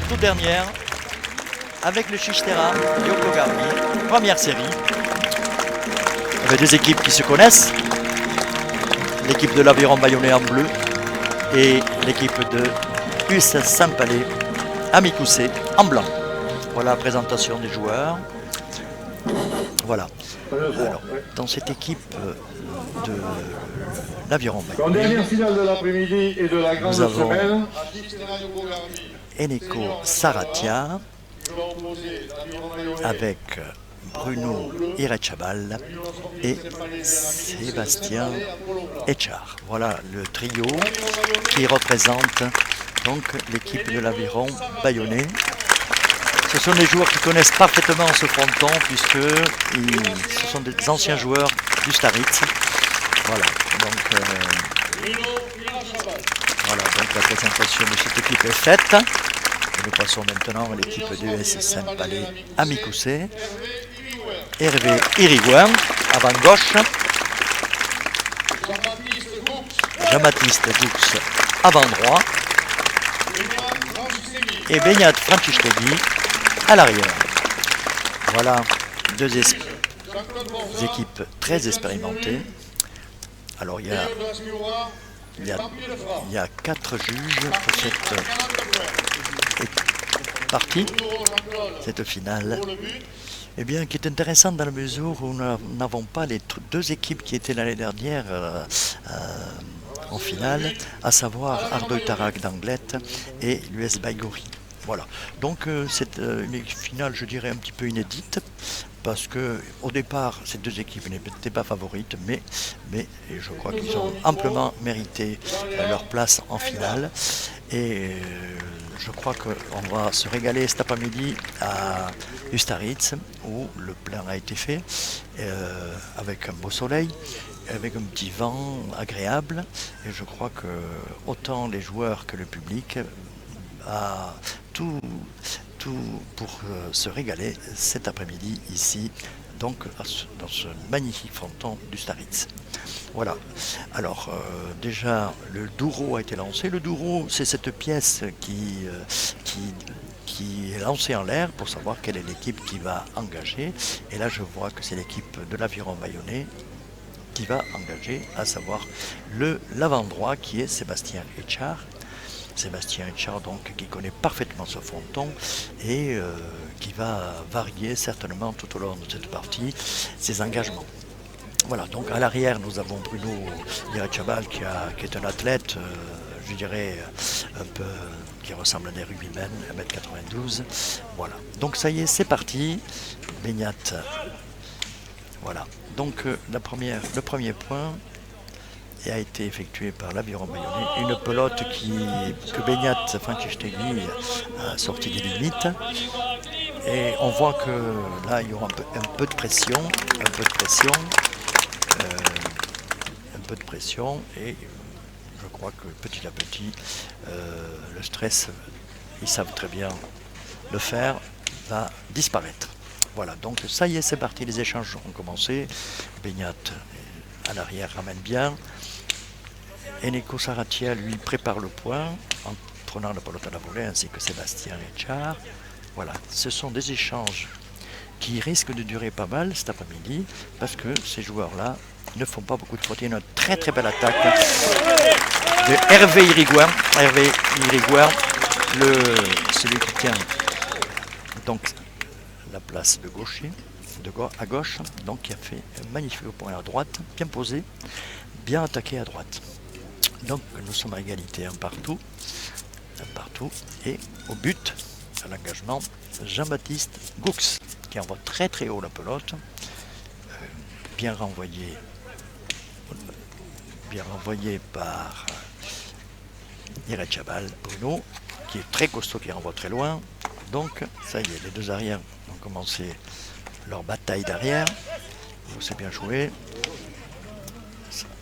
toute dernière, avec le Chistera Yoko Garmi, première série. Avec deux équipes qui se connaissent. L'équipe de l'Aviron Bayonnais en bleu et l'équipe de US Saint-Palais à Mikoussé en blanc. Voilà la présentation des joueurs. Voilà. Alors, dans cette équipe de l'Aviron Bayonnais, dernière finale de l'après-midi et de la grande nous avons semaine. Eneko Saratia avec Bruno Irechabal et Sébastien Etchard. Voilà le trio qui représente donc l'équipe de l'Aviron Bayonnais. Ce sont des joueurs qui connaissent parfaitement ce fronton puisque ce sont des anciens joueurs du Staritz. Voilà, donc la présentation de cette équipe est faite. Nous passons maintenant à l'équipe de US Saint-Palais à Mikoussé. Hervé Irigouin, avant gauche. Jean-Baptiste Goux, avant droit. Et Beñat Francistegui à l'arrière. Voilà deux équipes très expérimentées. Alors il y a 4 juges pour cette partie, cette finale. Eh bien, qui est intéressante dans la mesure où nous n'avons pas les deux équipes qui étaient l'année dernière en finale, à savoir Ardoy Tarak d'Anglette et l'US Baïgori. Voilà, donc c'est une finale, je dirais, un petit peu inédite, parce que au départ, ces deux équipes n'étaient pas favorites, mais je crois qu'ils ont amplement mérité leur place en finale. Et je crois qu'on va se régaler cet après-midi à Ustaritz, où le plein a été fait, avec un beau soleil, avec un petit vent agréable. Et je crois que autant les joueurs que le public a tout pour se régaler cet après-midi ici, donc dans ce magnifique fronton du Staritz. Voilà. Alors déjà le Douro a été lancé. Le Douro, c'est cette pièce qui est lancée en l'air pour savoir quelle est l'équipe qui va engager. Et là je vois que c'est l'équipe de l'Aviron Bayonnais qui va engager, à savoir l'avant droit qui est Sébastien Etchard. Sébastien Etchard, donc, qui connaît parfaitement ce fronton et qui va varier certainement tout au long de cette partie ses engagements. Voilà, donc à l'arrière nous avons Bruno Irechabal qui est un athlète, je dirais un peu qui ressemble à des rugbymen, 1m92. Voilà, donc ça y est, c'est parti. Beñat. Voilà, donc le premier point a été effectué par l'Aviron Bayonnais, une pelote que Beñat Francistegui a sorti des limites. Et on voit que là il y aura un peu de pression, et je crois que petit à petit le stress, ils savent très bien le faire, va disparaître. Voilà, donc ça y est, c'est parti, les échanges ont commencé. Beñat à l'arrière ramène bien. Eneko Saratia lui prépare le point en prenant la pelote à la volée, ainsi que Sébastien Etchard. Voilà, ce sont des échanges qui risquent de durer pas mal cet après-midi, parce que ces joueurs-là ne font pas beaucoup de fautes. Il y a une très très belle attaque de Hervé Irigouin. Celui qui tient donc la place de gaucher, à gauche, donc qui a fait un magnifique point à droite, bien posé, bien attaqué à droite. Donc nous sommes à égalité, un partout, et au but, à l'engagement, Jean-Baptiste Goux, qui envoie très très haut la pelote, bien renvoyé par Irechabal Bruno, qui est très costaud, qui renvoie très loin. Donc ça y est, les deux arrières ont commencé leur bataille d'arrière. C'est bien joué.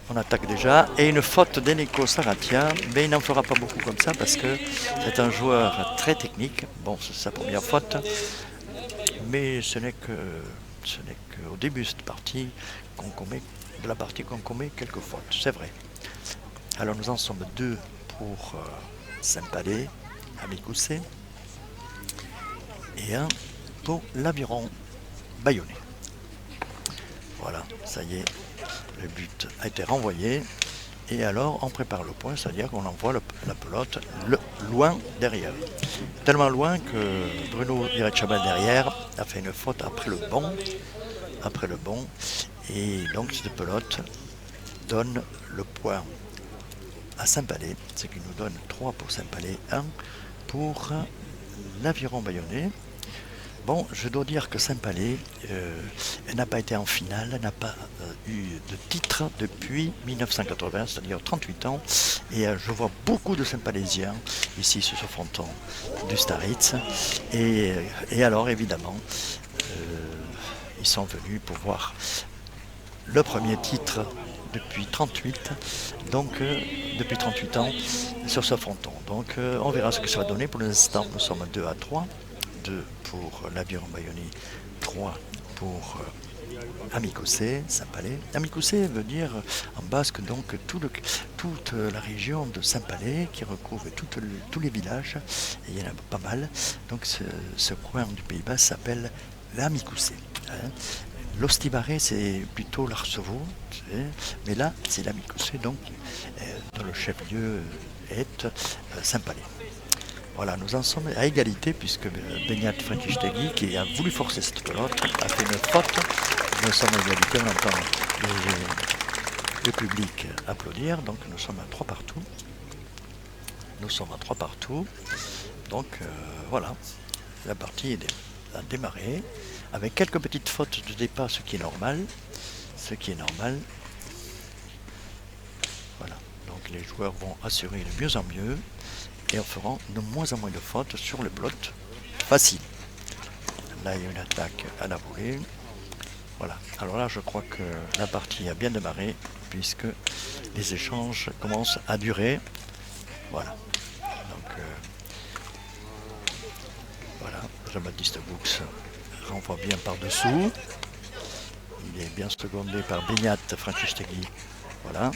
On attaque déjà, et une faute d'Eneko Saratia, mais il n'en fera pas beaucoup comme ça parce que c'est un joueur très technique. Bon, c'est sa première faute, mais ce n'est qu'au début de cette partie qu'on commet quelques fautes, c'est vrai. Alors nous en sommes 2 pour Saint-Palais à Mikoussé. et 1 pour l'Aviron Bayonnais. Voilà, ça y est, le but a été renvoyé. Et alors on prépare le point, c'est-à-dire qu'on envoie la pelote loin derrière. Tellement loin que Bruno Irechabal derrière a fait une faute après le bon. Et donc cette pelote donne le point à Saint-Palais, ce qui nous donne 3 pour Saint-Palais, 1 pour l'Aviron Bayonnais. Bon, je dois dire que Saint-Palais n'a pas été en finale, n'a pas eu de titre depuis 1980, c'est-à-dire 38 ans. Et je vois beaucoup de Saint-Palaisiens ici sur ce fronton du Staritz. Et alors, évidemment, ils sont venus pour voir le premier titre depuis 38, donc depuis 38 ans sur ce fronton. Donc on verra ce que ça va donner. Pour l'instant, nous sommes 2-3. 2 pour l'Aviron Bayonnais, 3 pour Amicocé, Saint-Palais. Amicocé veut dire en basque donc toute la région de Saint-Palais qui recouvre tous les villages, et il y en a pas mal. Donc ce coin du Pays Basque s'appelle l'Amicocé. Hein. L'Ostibaré, c'est plutôt l'Arceveau, mais là c'est l'Amicocé, donc dont le chef-lieu est Saint-Palais. Voilà, nous en sommes à égalité puisque Beñat Francistegui, qui a voulu forcer cette pelote, a fait une faute. Nous sommes à égalité, on entend le public applaudir, donc nous sommes à 3 partout. Donc voilà, la partie a démarré avec quelques petites fautes de départ, ce qui est normal. Voilà, donc les joueurs vont assurer de mieux en mieux. Et en feront de moins en moins de fautes sur le pelote facile. Là, il y a une attaque à la volée. Voilà. Alors là, je crois que la partie a bien démarré puisque les échanges commencent à durer. Voilà. Donc, voilà. Jean-Baptiste Boux renvoie bien par-dessous. Il est bien secondé par Beñat Francistegui. Voilà.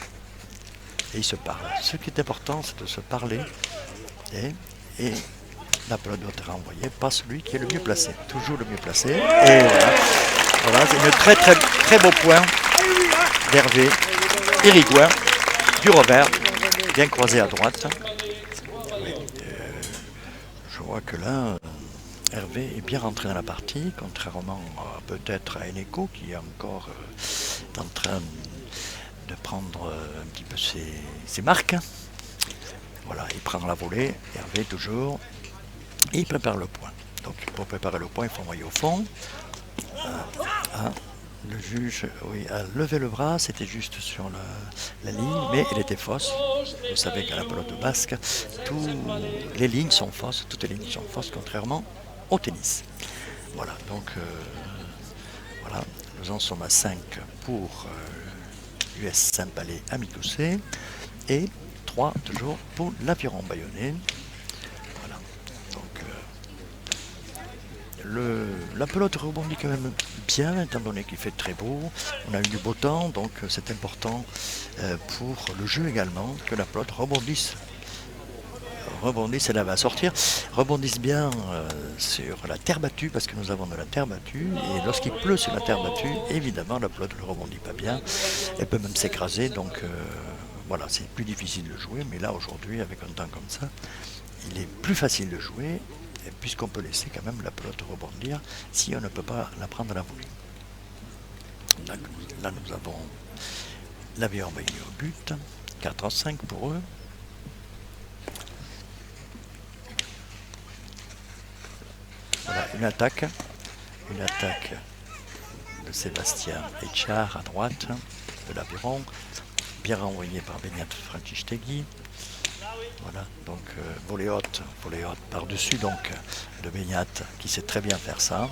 Et ils se parlent. Ce qui est important, c'est de se parler. Et la pelote doit être renvoyée par celui qui est le mieux placé, toujours le mieux placé. Et voilà, c'est un très très très beau point d'Hervé Irigoyen du revers, bien croisé à droite. Oui, je vois que là, Hervé est bien rentré dans la partie, contrairement peut-être à Eneco qui est encore en train de prendre un petit peu ses marques. Voilà, il prend la volée, Hervé toujours, et il prépare le point. Donc pour préparer le point, il faut envoyer au fond. Le juge a levé le bras, c'était juste sur la ligne, mais elle était fausse. Vous savez qu'à la pelote basque, toutes les lignes sont fausses, contrairement au tennis. Voilà, donc voilà, nous en sommes à 5 pour US Saint-Palais Amicocé et 3 toujours pour l'Aviron Bayonnais. Voilà. Donc la pelote rebondit quand même bien, étant donné qu'il fait très beau. On a eu du beau temps, donc c'est important pour le jeu également que la pelote rebondisse. Elle va sortir, rebondisse bien sur la terre battue, parce que nous avons de la terre battue, et lorsqu'il pleut sur la terre battue, évidemment la pelote ne rebondit pas bien, elle peut même s'écraser, donc voilà, c'est plus difficile de jouer, mais là aujourd'hui, avec un temps comme ça, il est plus facile de jouer, puisqu'on peut laisser quand même la pelote rebondir si on ne peut pas la prendre à la volée. Là, nous avons l'Aviron Bayonnais au but, 4-5 pour eux. Voilà, une attaque de Sébastien Etchard à droite de l'Aviron, bien renvoyé par Beñat Francistegui. Voilà, donc volée haute par-dessus donc de Beñat qui sait très bien faire ça,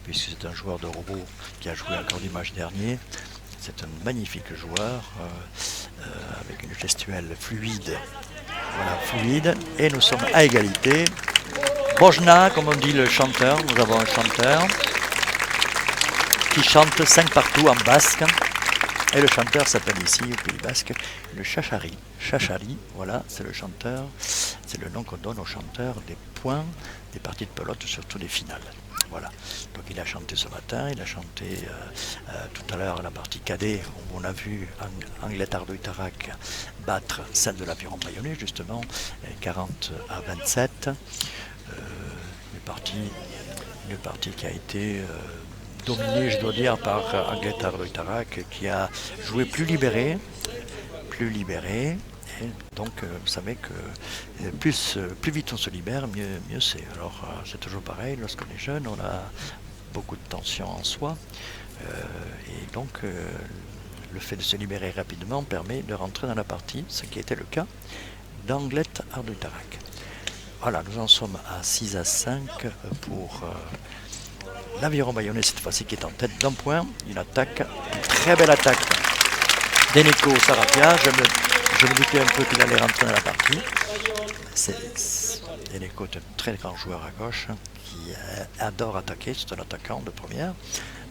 puisque c'est un joueur de robot qui a joué encore dimanche dernier. C'est un magnifique joueur avec une gestuelle fluide. Voilà, fluide, et nous sommes à égalité. Bojna, comme on dit le chanteur, nous avons un chanteur qui chante 5 partout en basque. Et le chanteur s'appelle ici, au Pays Basque, le Chachari. Chachari, voilà, c'est le chanteur c'est le nom qu'on donne aux chanteurs des points des parties de pelote, surtout des finales. Voilà, donc il a chanté ce matin, il a chanté tout à l'heure la partie cadet où on a vu Anglet Ardo-Itarac battre celle de l'Aviron Bayonnais, justement, 40-27. Une partie qui a été dominée, je dois dire, par Anglet Ardo-Itarac, qui a joué plus libéré. Et donc, vous savez que plus vite on se libère, mieux c'est. Alors, c'est toujours pareil, lorsqu'on est jeune, on a beaucoup de tension en soi. Et donc, le fait de se libérer rapidement permet de rentrer dans la partie, ce qui était le cas d'Anglet Ardo-Itarac. Voilà, nous en sommes à 6-5 pour l'Aviron Bayonnais, cette fois-ci, qui est en tête d'un point. Une attaque, une très belle attaque d'Eneko Saratia. Je me doutais un peu qu'il allait rentrer dans la partie. Eneko est un très grand joueur à gauche qui adore attaquer. C'est un attaquant de première.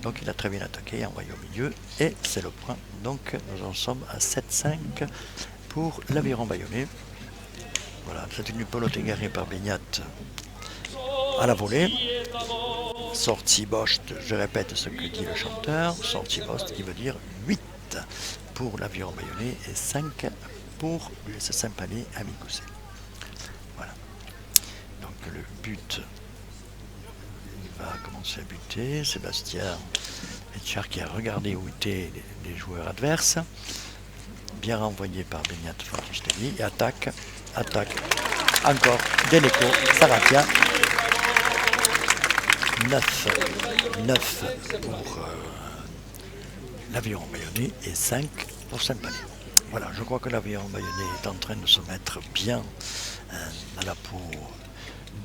Donc il a très bien attaqué, envoyé au milieu. Et c'est le point. Donc nous en sommes à 7-5 pour l'Aviron Bayonnais. Voilà, c'est une pelote égarée par Beignat à la volée. Sortie Bost, je répète ce que dit le chanteur. Sortie Bost qui veut dire 8 pour l'Aviron Bayonnais et 5 pour l'US Saint-Palais à Micousset. Voilà. Donc le but, il va commencer à buter. Sébastien Etchard qui a regardé où étaient les joueurs adverses. Bien renvoyé par Beignat Fantishteli. Et attaque encore d'Eneko Saratia. 9 pour l'Aviron Bayonnais et 5 pour Saint-Palais. Voilà, je crois que l'Aviron Bayonnais est en train de se mettre bien à la peau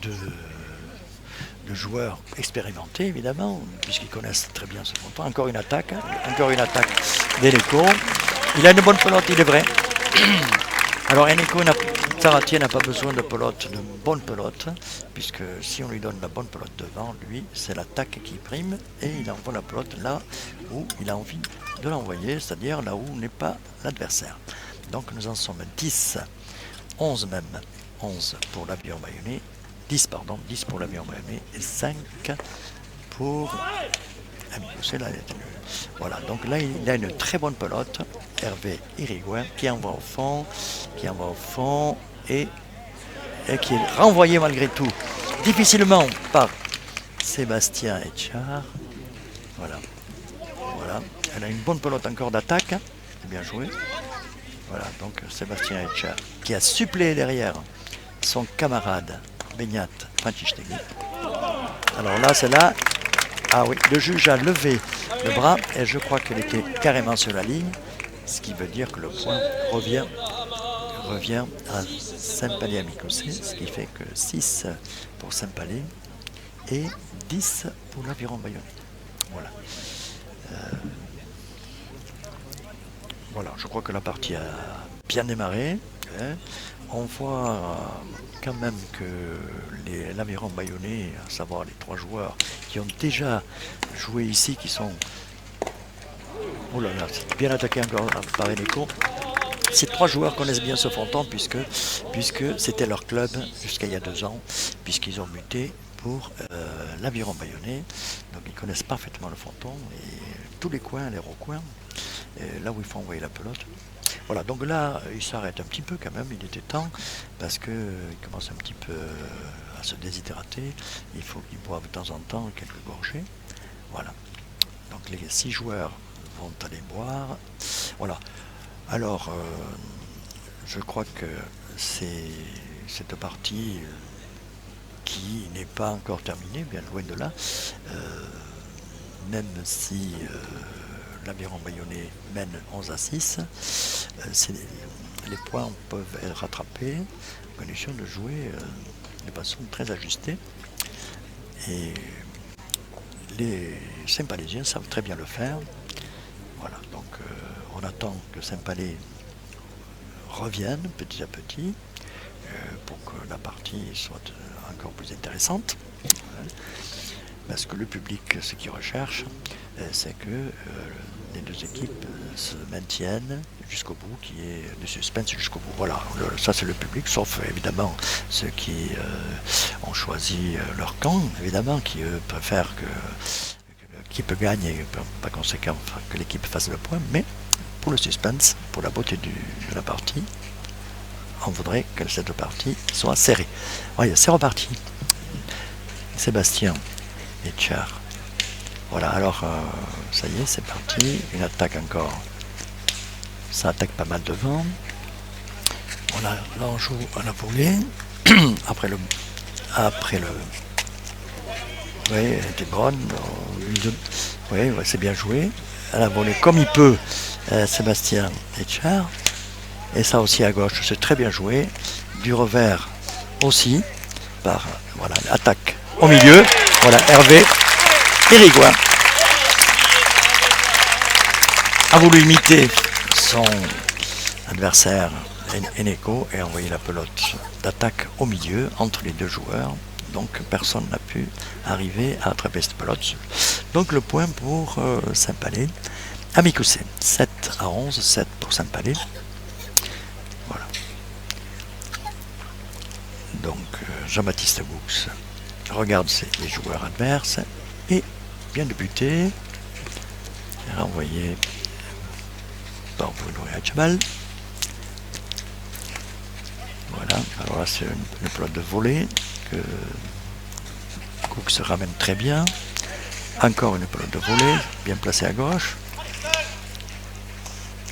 de joueurs expérimentés, évidemment, puisqu'ils connaissent très bien ce fronton. Encore une attaque d'Eneko. Il a une bonne pelote, il est vrai. Alors Eneko Saratia n'a pas besoin de bonne pelote, puisque si on lui donne la bonne pelote devant lui, c'est l'attaque qui prime et il envoie la pelote là où il a envie de l'envoyer, c'est-à-dire là où n'est pas l'adversaire. Donc nous en sommes 11 pour l'Aviron Bayonnais, 10 pour l'Aviron Bayonnais et 5 pour Micousset. Voilà, donc là il a une très bonne pelote, Hervé Irigoyen, qui envoie au fond et qui est renvoyé malgré tout difficilement par Sébastien Etchard. Voilà, elle a une bonne pelote encore d'attaque, c'est bien joué. Voilà, donc Sébastien Etchard qui a suppléé derrière son camarade Beignat Fantishteli. Alors là, c'est là. Ah oui, le juge a levé le bras et je crois qu'elle était carrément sur la ligne, ce qui veut dire que le point revient à Saint-Palais à Micousset, ce qui fait que 6 pour Saint-Palais et 10 pour l'Aviron Bayonnais. Voilà. Voilà, je crois que la partie a bien démarré. On voit quand même que l'Aviron Bayonnais, à savoir les 3 joueurs qui ont déjà joué ici, qui sont... Oh là là, c'est bien attaqué encore par Eneko. Ces 3 joueurs connaissent bien ce fronton puisque c'était leur club jusqu'à il y a 2 ans, puisqu'ils ont buté pour l'Aviron Bayonnais. Donc ils connaissent parfaitement le fronton et tous les coins, les recoins, là où il faut envoyer la pelote. Voilà, donc là, il s'arrête un petit peu quand même, il était temps, parce qu'il commence un petit peu à se déshydrater. Il faut qu'il boive de temps en temps quelques gorgées. Voilà. Donc les 6 joueurs vont aller boire. Voilà. Alors, je crois que c'est cette partie qui n'est pas encore terminée, bien loin de là. Même si l'Aviron Bayonnais mène 11-6, les points peuvent être rattrapés en condition de jouer de façon très ajustée. Et les Saint-Palaisiens savent très bien le faire. Voilà, donc on attend que Saint-Palais revienne petit à petit pour que la partie soit encore plus intéressante. Parce que le public, ce qu'il recherche, c'est que les deux équipes se maintiennent jusqu'au bout, qui est le suspense jusqu'au bout. Voilà, ça c'est le public, sauf évidemment ceux qui ont choisi leur camp, évidemment, qui eux préfèrent que l'équipe gagne et par conséquent que l'équipe fasse le point, mais pour le suspense, pour la beauté de la partie, on voudrait que cette partie soit serrée. Voyez, c'est reparti. Sébastien et Tchar. Voilà, alors ça y est, c'est parti. Une attaque encore. Ça attaque pas mal devant. Voilà, là on joue à la volée. après le. Oui, elle était bonne. Oui, ouais, c'est bien joué. À la volée, comme il peut, Sébastien et Tchar. Et ça aussi à gauche, c'est très bien joué. Du revers aussi. Voilà, attaque au milieu. Voilà, Hervé Irigoyen a voulu imiter son adversaire Eneko et envoyer la pelote d'attaque au milieu entre les deux joueurs. Donc personne n'a pu arriver à attraper cette pelote. Donc le point pour Saint-Palais. Amicoussé, 7-11, 7 pour Saint-Palais. Voilà. Donc Jean-Baptiste Goux regarde les joueurs adverses et vient de buter. Renvoyé par Bruno Hatchbal. Voilà, alors là c'est une pelote de volée que Cook se ramène très bien. Encore une pelote de volée, bien placée à gauche.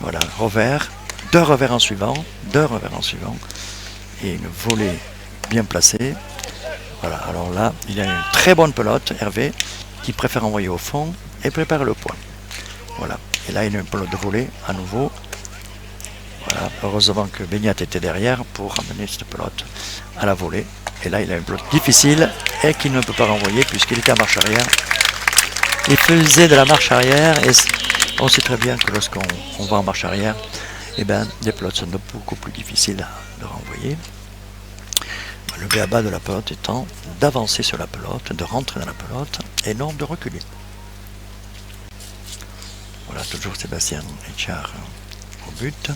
Voilà, revers, deux revers en suivant, et une volée bien placée. Voilà, alors là, il y a une très bonne pelote, Hervé, qui préfère envoyer au fond et prépare le point. Voilà, et là il y a une pelote de volée à nouveau. Voilà, heureusement que Beignat était derrière pour ramener cette pelote à la volée. Et là il a une pelote difficile et qu'il ne peut pas renvoyer puisqu'il était en marche arrière. Il faisait de la marche arrière et on sait très bien que lorsqu'on va en marche arrière, eh ben, les pelotes sont beaucoup plus difficiles de renvoyer. Le b.a.-ba de la pelote étant d'avancer sur la pelote, de rentrer dans la pelote et non de reculer. Voilà, toujours Sébastien Etchard au but.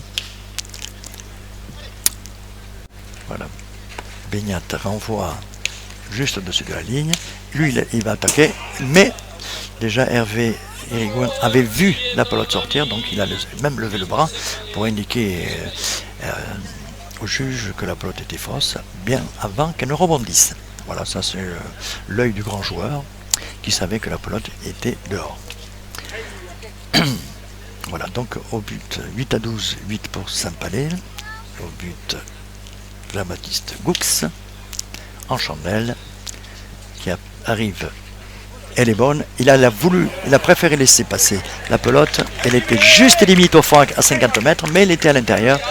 Voilà. Beignat renvoie juste au-dessus de la ligne. Lui, il va attaquer, mais déjà Hervé Irigoyen avait vu la pelote sortir, donc il a même levé le bras pour indiquer au juge que la pelote était fausse, bien avant qu'elle ne rebondisse. Voilà, ça c'est l'œil du grand joueur qui savait que la pelote était dehors. Voilà, donc au but 8-12, 8 pour Saint-Palais. Au but Jean-Baptiste Goux en chandelle qui arrive. Elle est bonne, il a préféré laisser passer la pelote, elle était juste limite au fond à 50 mètres, mais elle était à l'intérieur,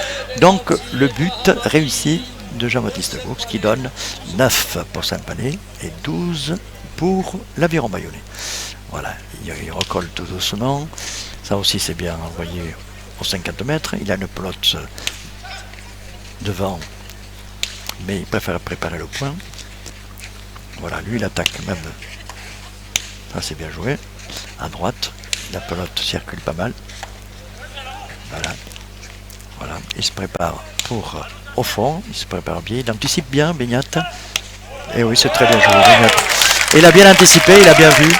donc le but réussi de Jean-Baptiste Goux qui donne 9 pour Saint-Palais et 12 pour l'Aviron Bayonnais. Voilà, il recolle tout doucement, ça aussi c'est bien envoyé aux 50 mètres, il a une pelote devant, mais il préfère préparer le point. Voilà, lui il attaque même. Ça c'est bien joué. À droite, la pelote circule pas mal. Voilà. Voilà. Il se prépare pour au fond. Il se prépare bien. Il anticipe bien, Beignat. Et oui, c'est très bien joué, Beignat. Il a bien anticipé, il a bien vu.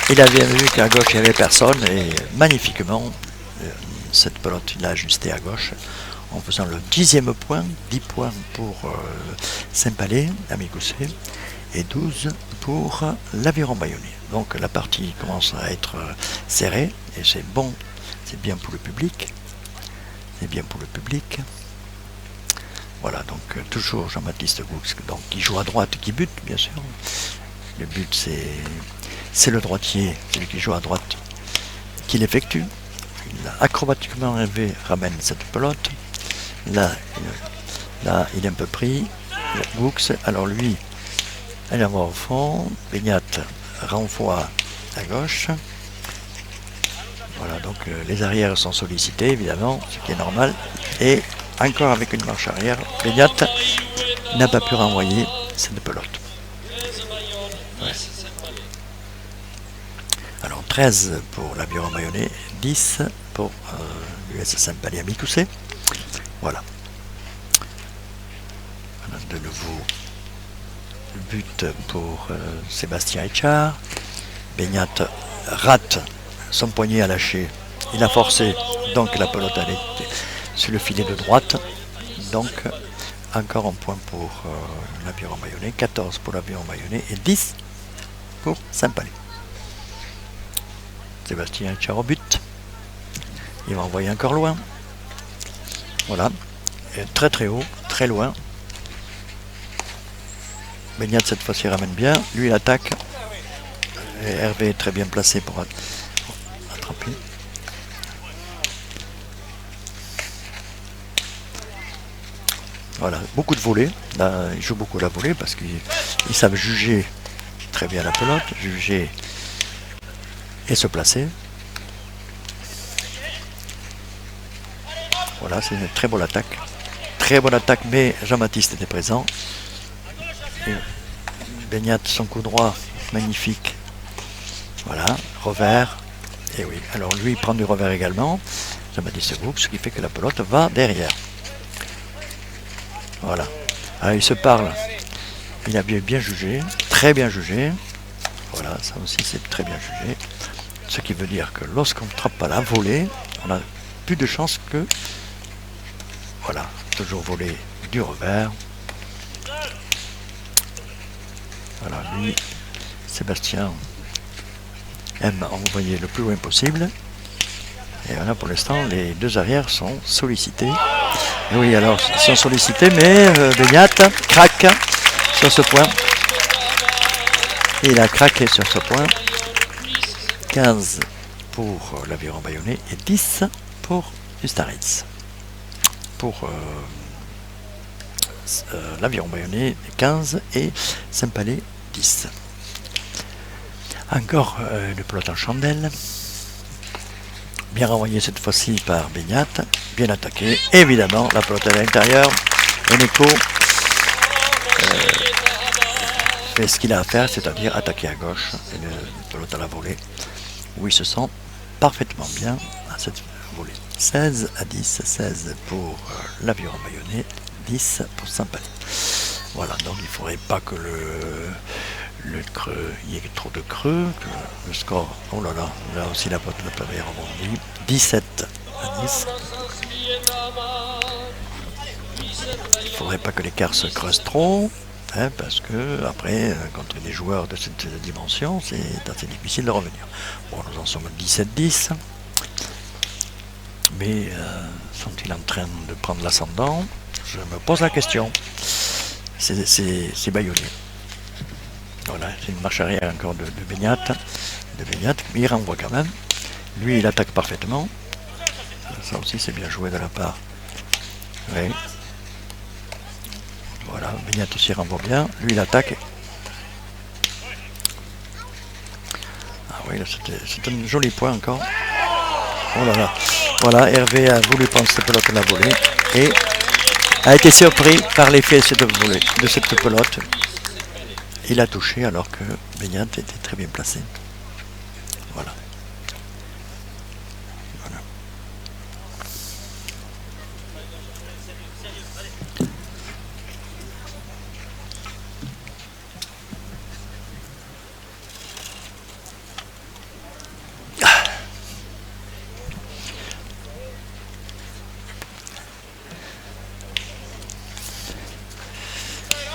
Il a bien vu qu'à gauche il n'y avait personne. Et magnifiquement, cette pelote, il a ajusté à gauche. En faisant le 10e point, 10 points pour Saint-Palais, Amicoussé, et 12 pour l'Aviron Bayonnais. Donc la partie commence à être serrée, et c'est bon, c'est bien pour le public. C'est bien pour le public. Voilà, donc toujours Jean-Baptiste Goux, donc qui joue à droite, qui bute, bien sûr. Le but, c'est le droitier, celui qui joue à droite, qui l'effectue. Il a acrobatiquement rêvé, ramène cette pelote. Là, il est un peu pris. Goux, alors lui, elle envoie au fond. Beignat renvoie à gauche. Voilà, donc les arrières sont sollicités, évidemment, ce qui est normal. Et encore avec une marche arrière, Beignat n'a pas pu renvoyer cette pelote. Ouais. 13 pour l'Aviron Bayonnais, 10 pour l'US Saint-Palais Amicoussé. Voilà. De nouveau, but pour Sébastien Etchard. Beignat rate son poignet à lâcher. Il a forcé, donc la pelote allait sur le filet de droite. Donc, encore un point pour l'Aviron Bayonnais, 14 pour l'Aviron Bayonnais et 10 pour Saint-Palais. Sébastien Etchard au but. Il va envoyer encore loin. Voilà. Et très très haut, très loin. Beignat cette fois-ci ramène bien. Lui il attaque. Et Hervé est très bien placé pour attraper. Voilà, beaucoup de volées. Là, ils jouent beaucoup la volée parce qu'ils savent juger très bien la pelote, juger et se placer. Voilà, c'est une très bonne attaque. Très bonne attaque, mais Jean-Baptiste était présent. Beignat, son coup droit, magnifique. Voilà, revers. Et oui, alors lui, il prend du revers également. Jean-Baptiste Groupe, ce qui fait que la pelote va derrière. Voilà. Alors, il se parle. Il a bien jugé, très bien jugé. Voilà, ça aussi, c'est très bien jugé. Ce qui veut dire que lorsqu'on ne trappe pas la volée, on a plus de chances que... Voilà, toujours voler du revers. Voilà, lui, Sébastien aime envoyer le plus loin possible. Et voilà, pour l'instant, les deux arrières sont sollicités. Et oui, alors, ils sont sollicités, mais Beignat craque sur ce point. Il a craqué sur ce point. 15 pour l'Aviron Bayonnais et 10 pour Ustaritz. Pour l'Aviron Bayonnais 15 et Saint-Palais 10. Encore une pelote en chandelle. Bien renvoyé cette fois-ci par Beignat. Bien attaqué. Évidemment, la pelote à l'intérieur. Eneco fait ce qu'il a à faire, c'est-à-dire attaquer à gauche. Et le pelote à la volée. Où il se sent parfaitement bien à cette volée. 16 à 10. 16 pour l'Aviron Bayonnais. 10 pour Saint-Palais. Voilà, donc il ne faudrait pas que le creux, il y ait trop de creux, que le score, oh là là, là aussi la pelote avait rebondi. 17 à 10. Il ne faudrait pas que l'écart se creuse trop, hein, parce que après, contre des joueurs de cette dimension, c'est assez difficile de revenir. Bon, nous en sommes à 17-10. Mais sont-ils en train de prendre l'ascendant? Je me pose la question. C'est Bayonnais. Voilà, c'est une marche arrière encore de Beignat. Mais il renvoie quand même. Lui, il attaque parfaitement. Ça aussi, c'est bien joué de la part. Oui. Voilà, Beignat aussi renvoie bien. Lui, il attaque. Ah oui, c'est un joli point encore. Oh là là. Voilà, Hervé a voulu prendre cette pelote à la volée et a été surpris par l'effet de cette pelote. Il a touché alors que Beignat était très bien placé. Voilà. Voilà.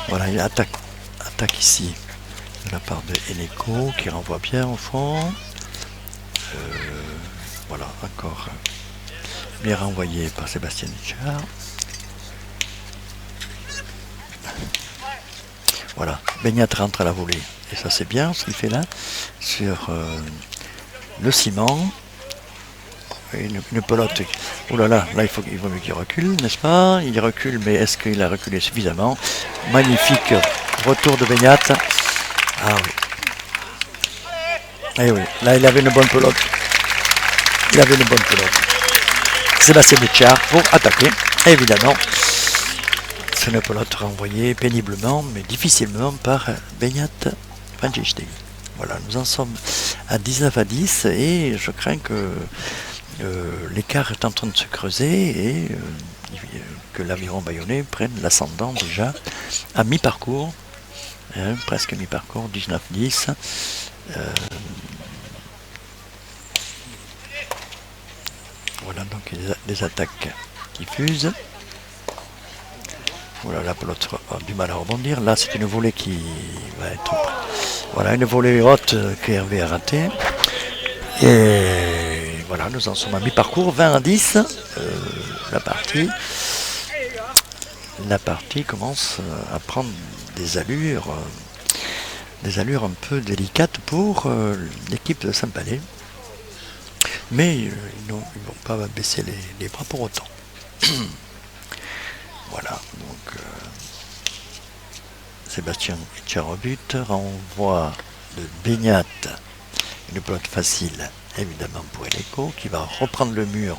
Voilà, il attaque ici de la part de Eneco qui renvoie bien au fond. Voilà, encore bien renvoyé par Sébastien Etchard. Voilà, Beignat rentre à la volée. Et ça c'est bien ce qu'il fait là sur le ciment. Une pelote. Oh là là, là il vaut mieux qu'il recule, n'est-ce pas? Il recule, mais est-ce qu'il a reculé suffisamment? Magnifique retour de Beignat. Ah oui. Eh oui, là il avait une bonne pelote. Il avait une bonne pelote. Sébastien Etchard pour attaquer, évidemment. C'est une pelote renvoyée péniblement, mais difficilement par Beignat Francistegui. Voilà, nous en sommes à 19 à 10 et je crains que l'écart est en train de se creuser et que l'Aviron Bayonnais prenne l'ascendant déjà à mi-parcours, presque mi-parcours, 19-10. Voilà donc les attaques qui fusent. Voilà, la pelote a du mal à rebondir. Là, c'est une volée qui va être... Voilà, une volée haute que Hervé a ratée. Et voilà, nous en sommes à mi-parcours, 20 à 10. La partie commence à prendre des allures un peu délicates pour l'équipe de Saint-Palais. Mais ils ne vont pas baisser les bras pour autant. Voilà, donc Sébastien Tcharobut renvoie de Beignat, une pelote facile évidemment pour Eleco, qui va reprendre le mur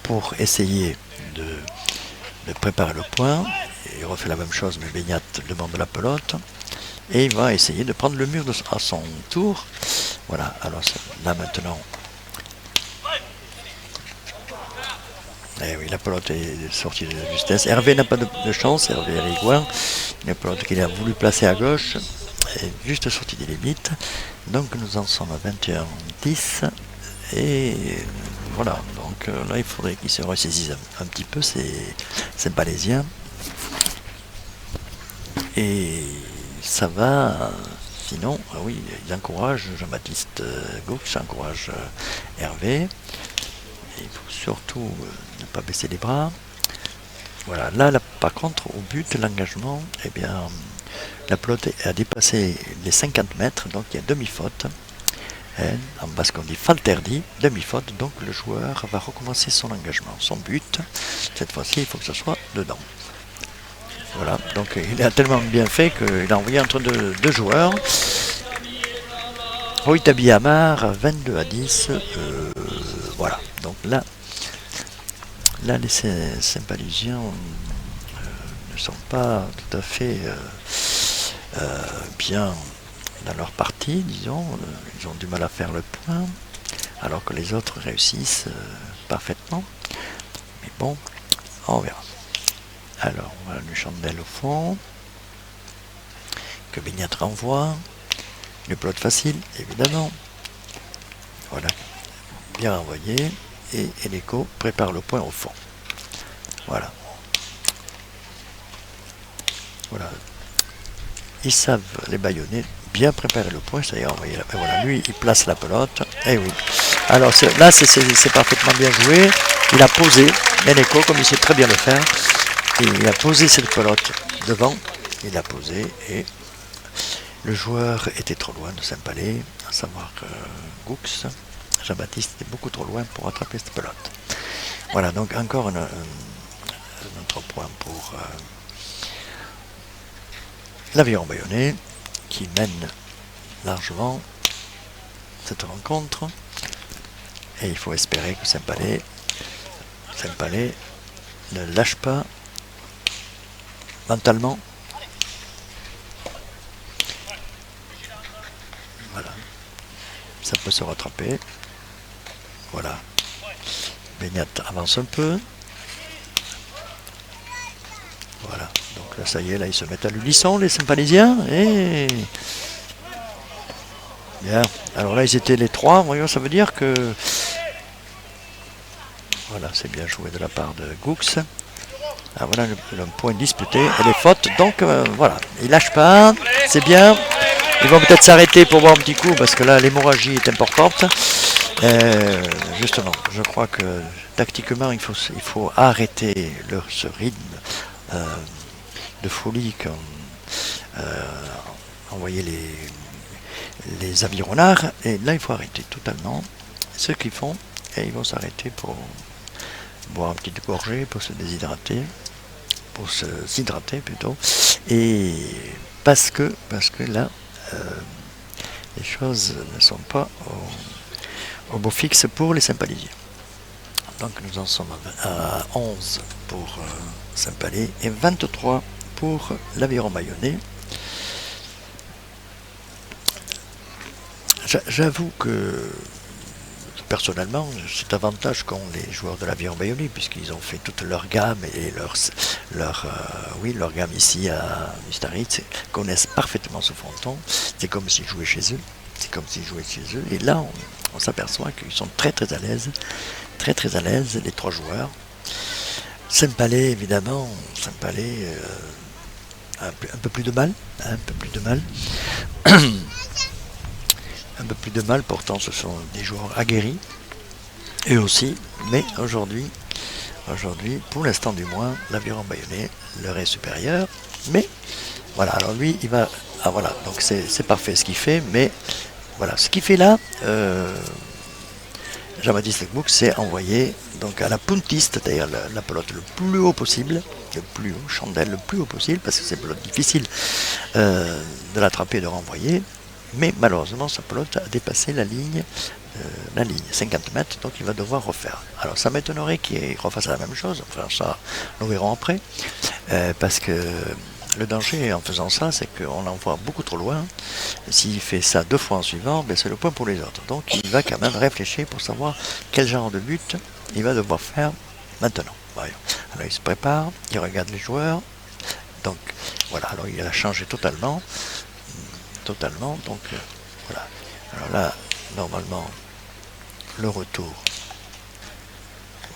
pour essayer de préparer le point. Il refait la même chose, mais Beignat demande la pelote. Et il va essayer de prendre le mur à son tour. Voilà, alors là maintenant. Eh oui, la pelote est sortie de justesse. Hervé n'a pas de chance, Hervé Riguin. La pelote qu'il a voulu placer à gauche est juste sortie des limites. Donc nous en sommes à 21-10. Et voilà, donc là il faudrait qu'ils se ressaisissent un petit peu, ces Palaisiens. Et ça va, sinon, oui, ils encouragent Jean-Baptiste Gauche, encourage Hervé. Il faut surtout ne pas baisser les bras. Voilà, là, par contre, au but, l'engagement, eh bien, la pelote a dépassé les 50 mètres, donc il y a demi-faute. En basque on dit falterdi, demi-faute, donc le joueur va recommencer son engagement. Son but, cette fois-ci, il faut que ce soit dedans. Voilà, donc il a tellement bien fait qu'il a envoyé entre deux joueurs. Roitabi Amar, 22 à 10. Voilà, donc là les Saint-Palusiens ne sont pas tout à fait bien dans leur partie, disons. Ils ont du mal à faire le point, alors que les autres réussissent parfaitement. Mais bon, on verra. Alors, voilà une chandelle au fond, que Beignat renvoie. Une pelote facile, évidemment. Voilà, bien envoyé. Et Eleco prépare le point au fond. Voilà. Voilà. Ils savent, les Bayonnais, bien préparer le point, c'est-à-dire envoyer la... Et voilà, lui, il place la pelote. Et oui. Alors là, c'est parfaitement bien joué. Il a posé, Eleco, comme il sait très bien le faire. Et il a posé cette pelote devant. Il a posé et le joueur était trop loin de Saint-Palais, à savoir Goux. Jean-Baptiste était beaucoup trop loin pour attraper cette pelote. Voilà, donc encore un autre point pour l'Aviron Bayonnais qui mène largement cette rencontre. Et il faut espérer que Saint-Palais ne lâche pas mentalement. Voilà, ça peut se rattraper. Voilà, Beignat avance un peu. Voilà, donc là ça y est, là ils se mettent à l'unisson les Saint-Palaisiens. Et bien, alors là ils étaient les trois, voyons, ça veut dire que voilà, c'est bien joué de la part de Goux. Ah, voilà le point disputé et les fautes, donc voilà, ils lâchent pas, c'est bien. Ils vont peut-être s'arrêter pour boire un petit coup parce que là l'hémorragie est importante. Justement, je crois que tactiquement il faut arrêter ce rythme de folie qu'ont envoyé les avironnards. Et là il faut arrêter totalement ce qu'ils font et ils vont s'arrêter pour boire une petite gorgée, pour se déshydrater, pour s'hydrater plutôt. Et parce que là les choses ne sont pas au beau fixe pour les Saint-Palaisiens. Donc nous en sommes à 11 pour Saint-Palais et 23 pour l'Aviron Bayonnais. J'avoue que personnellement, c'est avantage qu'ont les joueurs de l'Aviron Bayonnais, puisqu'ils ont fait toute leur gamme et leur gamme ici à Ustaritz, connaissent parfaitement ce fronton. C'est comme s'ils jouaient chez eux. C'est comme s'ils jouaient chez eux. Et là, on s'aperçoit qu'ils sont très très à l'aise. Très très à l'aise, les trois joueurs. Saint-Palais, évidemment. Saint-Palais, un peu plus de mal. Un peu plus de mal. Un peu plus de mal, pourtant ce sont des joueurs aguerris, eux aussi, mais aujourd'hui, pour l'instant du moins, l'Aviron Bayonnais leur est supérieur, mais voilà, alors lui, il va, ah voilà, donc c'est parfait ce qu'il fait, mais voilà, ce qu'il fait là, Jean-Baptiste Lecbouc s'est envoyé donc à la puntiste, c'est-à-dire la pelote le plus haut possible, le plus haut, chandelle le plus haut possible, parce que c'est une pelote difficile de l'attraper et de renvoyer. Mais malheureusement, sa pelote a dépassé la ligne 50 mètres, donc il va devoir refaire. Alors ça m'étonnerait qu'il refasse la même chose, enfin ça, nous verrons après, parce que le danger en faisant ça, c'est qu'on l'envoie beaucoup trop loin. S'il fait ça 2 fois en suivant, ben c'est le point pour les autres. Donc il va quand même réfléchir pour savoir quel genre de but il va devoir faire maintenant. Voyons. Alors il se prépare, il regarde les joueurs, donc voilà, alors il a changé totalement, donc voilà. Alors là, normalement, le retour,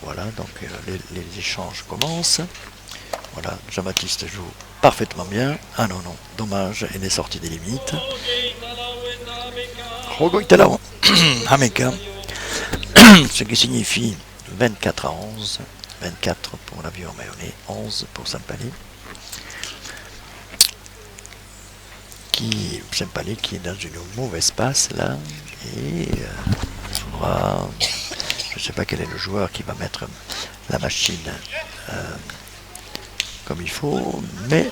voilà, donc les échanges commencent. Voilà, Jean-Baptiste joue parfaitement bien. Ah non, dommage, il est sorti des limites. Rogo Italao, Hameka, ce qui signifie 24 à 11, 24 pour l'Aviron Bayonnais, 11 pour Saint-Palais. Saint-Palais qui est dans une mauvaise passe là, et je ne sais pas quel est le joueur qui va mettre la machine comme il faut, mais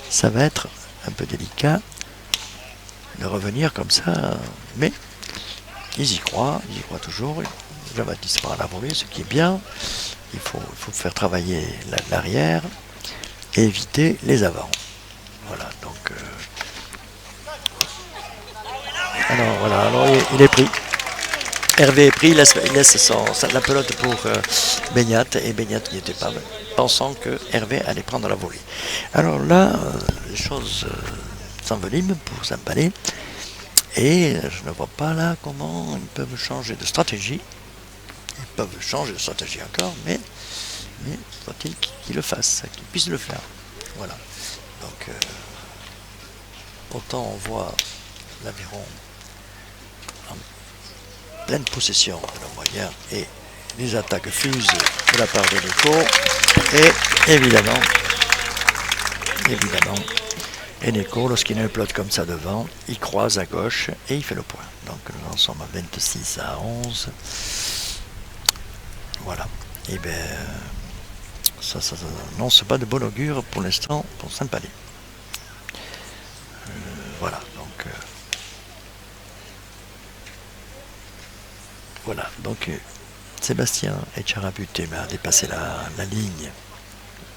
ça va être un peu délicat de revenir comme ça, mais ils y croient toujours. Jean-Baptiste va la volée, ce qui est bien. Il faut faire travailler l'arrière et éviter les avants. Voilà, donc alors il est pris. Hervé est pris, il laisse la pelote pour Beignat, et Beignat n'y était pas, pensant que Hervé allait prendre la volée. Alors là, les choses s'enveniment pour Saint-Palais, et je ne vois pas là comment ils peuvent changer de stratégie. Ils peuvent changer de stratégie encore, mais faut-il qu'ils le fassent, qu'ils puissent le faire. Voilà. Donc, autant on voit l'Aviron en pleine possession de leur moyen et les attaques fusent de la part de Neko, et évidemment, Neko, lorsqu'il a une pelote comme ça devant, il croise à gauche et il fait le point. Donc nous en sommes à 26 à 11. Voilà. Et bien, ça n'annonce pas de bon augure pour l'instant pour Saint-Palais. Voilà, donc Sébastien Echarabute a dépassé la ligne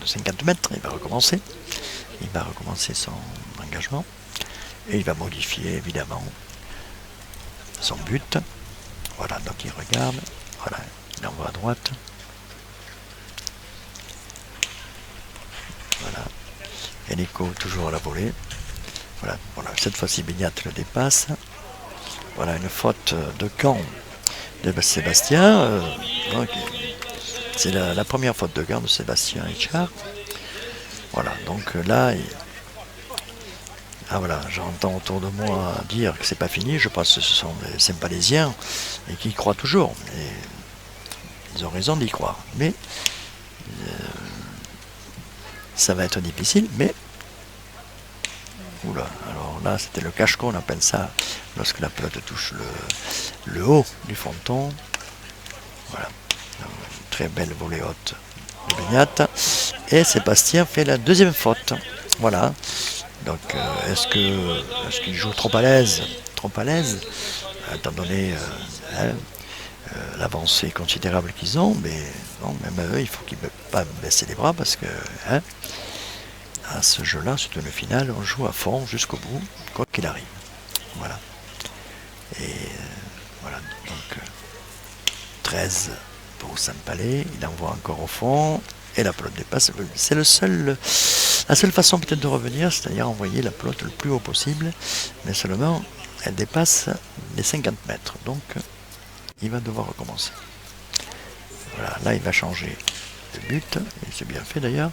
de 50 mètres, il va recommencer son engagement, et il va modifier évidemment son but. Voilà, donc il regarde, voilà, il envoie à droite, voilà, et Nico toujours à la volée. Voilà, cette fois-ci Beignat le dépasse. Voilà une faute de camp de Sébastien. C'est la première faute de camp de Sébastien Echard. Voilà, donc là, voilà, j'entends autour de moi dire que c'est pas fini. Je pense que ce sont des Saint-Palaisiens et qui y croient toujours. Et ils ont raison d'y croire. Mais ça va être difficile, mais oula, alors là c'était le cache-con, on appelle ça, lorsque la pelote touche le haut du fronton. Voilà, une très belle volée haute de Beignat. Et Sébastien fait la deuxième faute. Voilà, donc est-ce qu'il joue trop à l'aise, étant donné l'avancée considérable qu'ils ont, mais non, même eux, il faut qu'ils ne peuvent pas baisser les bras, parce que à ce jeu-là, c'est une finale, on joue à fond jusqu'au bout, quoi qu'il arrive. Voilà. Et voilà, donc 13 pour Saint-Palais. Il envoie encore au fond. Et la pelote dépasse. C'est la seule façon peut-être de revenir, c'est-à-dire envoyer la pelote le plus haut possible. Mais seulement, elle dépasse les 50 mètres. Donc, il va devoir recommencer. Voilà, là, il va changer de but. Et c'est bien fait d'ailleurs.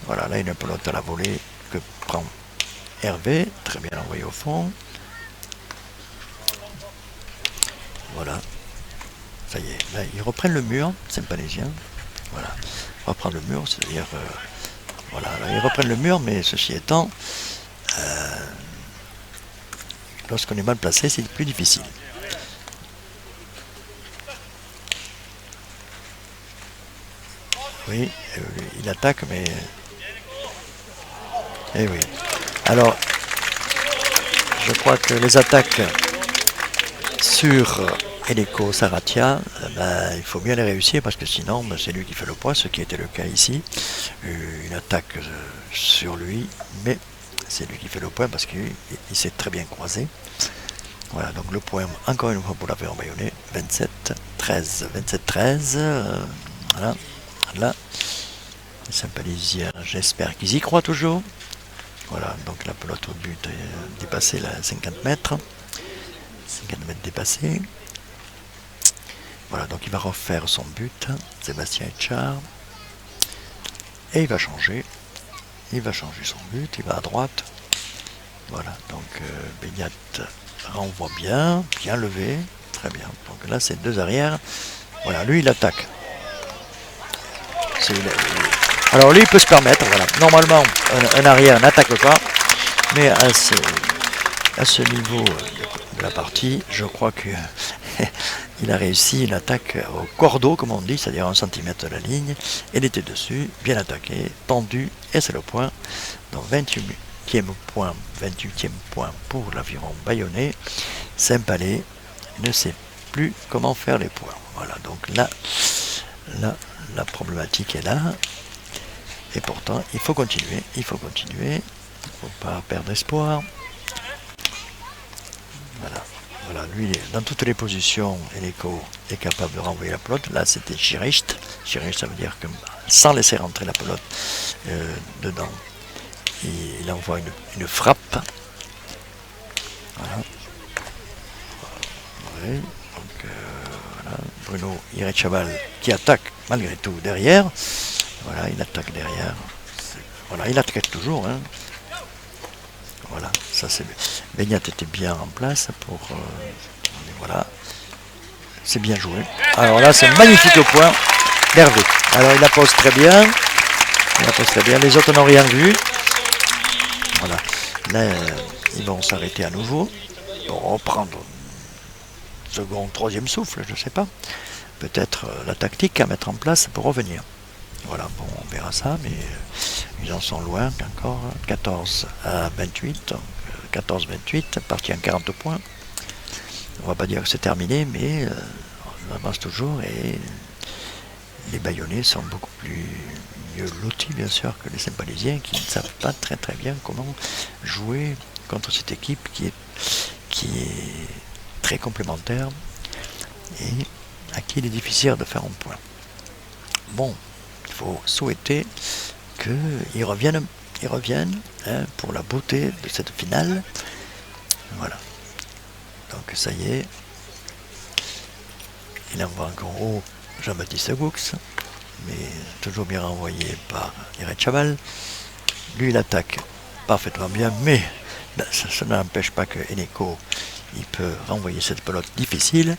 Voilà, là, une pelote à la volée que prend Hervé. Très bien envoyé au fond. Voilà. Ça y est, là, ils reprennent le mur, Saint-Palaisien. Voilà, reprendre le mur, c'est-à-dire, voilà, là, ils reprennent le mur, mais ceci étant, lorsqu'on est mal placé, c'est plus difficile. Oui, il attaque, mais... Eh oui. Alors, je crois que les attaques sur Eneko Saratia, il faut bien les réussir parce que sinon c'est lui qui fait le point, ce qui était le cas ici. Une attaque sur lui, mais c'est lui qui fait le point parce qu'il s'est très bien croisé. Voilà, donc le point encore une fois pour l'Aveyron Bayonnais, 27-13. 27-13, voilà, là. Les Saint-Palaisiens, j'espère qu'ils y croient toujours. Voilà, donc la pelote au but est dépassée la 50 mètres. 50 mètres dépassés. Voilà, donc il va refaire son but, Sébastien Etchard. Et il va changer. Il va changer son but, il va à droite. Voilà, donc Beignat renvoie bien, bien levé, très bien. Donc là, c'est deux arrières. Voilà, lui, il attaque. Alors lui, il peut se permettre, voilà. Normalement, un arrière n'attaque pas, mais à ce niveau de la partie, je crois que il a réussi une attaque au cordeau, comme on dit, c'est-à-dire 1 cm de la ligne. Il était dessus, bien attaqué, tendu, et c'est le point. Donc 28e point pour l'Aviron Bayonnais. Saint-Palais ne sait plus comment faire les points. Voilà, donc là, la problématique est là. Et pourtant, il faut continuer, il ne faut pas perdre espoir. Voilà. Voilà, lui, dans toutes les positions, Eneko est capable de renvoyer la pelote. Là, c'était Chiricht. Chiricht, ça veut dire que sans laisser rentrer la pelote dedans, il envoie une frappe. Voilà. Oui, donc, voilà. Bruno Irechabal qui attaque malgré tout derrière. Voilà, il attaque derrière. Voilà, il attaque toujours. Hein. Voilà, ça c'est bien. Beignat était bien en place pour... voilà, c'est bien joué. Alors là, c'est magnifique au point d'Hervé. Alors il la pose très bien. Les autres n'ont rien vu. Voilà. Là, ils vont s'arrêter à nouveau pour reprendre second, troisième souffle, je ne sais pas. Peut-être la tactique à mettre en place pour revenir. Voilà, bon, on verra ça, mais ils en sont loin encore. 14 à 28, 14-28, parti en 40 points. On va pas dire que c'est terminé, mais on avance toujours et les Bayonnais sont beaucoup mieux lotis, bien sûr, que les Saint-Palaisiens qui ne savent pas très très bien comment jouer contre cette équipe qui est très complémentaire et à qui il est difficile de faire un point. Bon, il faut souhaiter qu'ils reviennent, hein, pour la beauté de cette finale. Voilà. Donc ça y est, il envoie encore haut Jean-Baptiste Goux, mais toujours bien renvoyé par Irechabal. Lui, il attaque parfaitement bien, mais ça n'empêche pas que Eneko il peut renvoyer cette pelote difficile.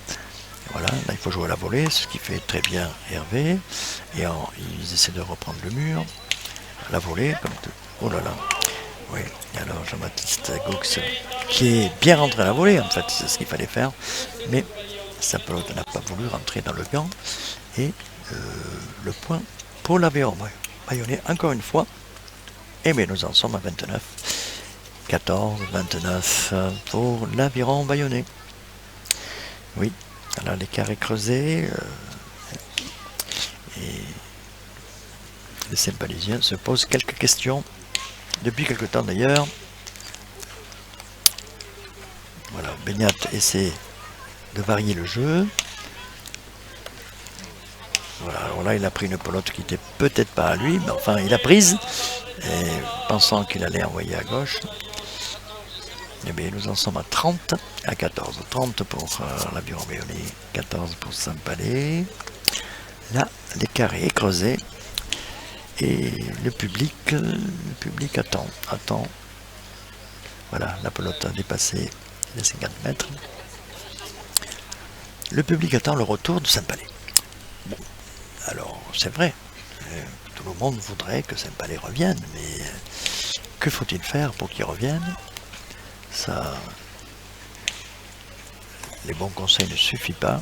Voilà, là il faut jouer à la volée, ce qui fait très bien Hervé. Et ils essaient de reprendre le mur. La volée, comme tout. Oh là là. Oui, alors Jean-Baptiste Goux qui est bien rentré à la volée, en fait, c'est ce qu'il fallait faire. Mais sa pelote n'a pas voulu rentrer dans le gant. Et le point pour l'Aveyron Bayonnais, encore une fois. Et bien nous en sommes à 29. 14-29 pour l'Aveyron Bayonnais. Oui, alors l'écart est creusé. Et les Saint-Palaisiens se posent quelques questions. Depuis quelque temps d'ailleurs. Voilà, Beignat Beignat essaie de varier le jeu. Voilà, alors là il a pris une pelote qui n'était peut-être pas à lui, mais enfin il a prise, et pensant qu'il allait envoyer à gauche. Eh bien nous en sommes à 30 à 14. 30 pour l'Aviron Bayonnais, 14 pour Saint-Palais. Là l'écart est creusé et le public attend. Voilà, la pelote a dépassé les 50 mètres. Le public attend le retour de Saint-Palais. Bon, alors c'est vrai, tout le monde voudrait que Saint-Palais revienne, mais que faut-il faire pour qu'il revienne? Ça, les bons conseils ne suffisent pas.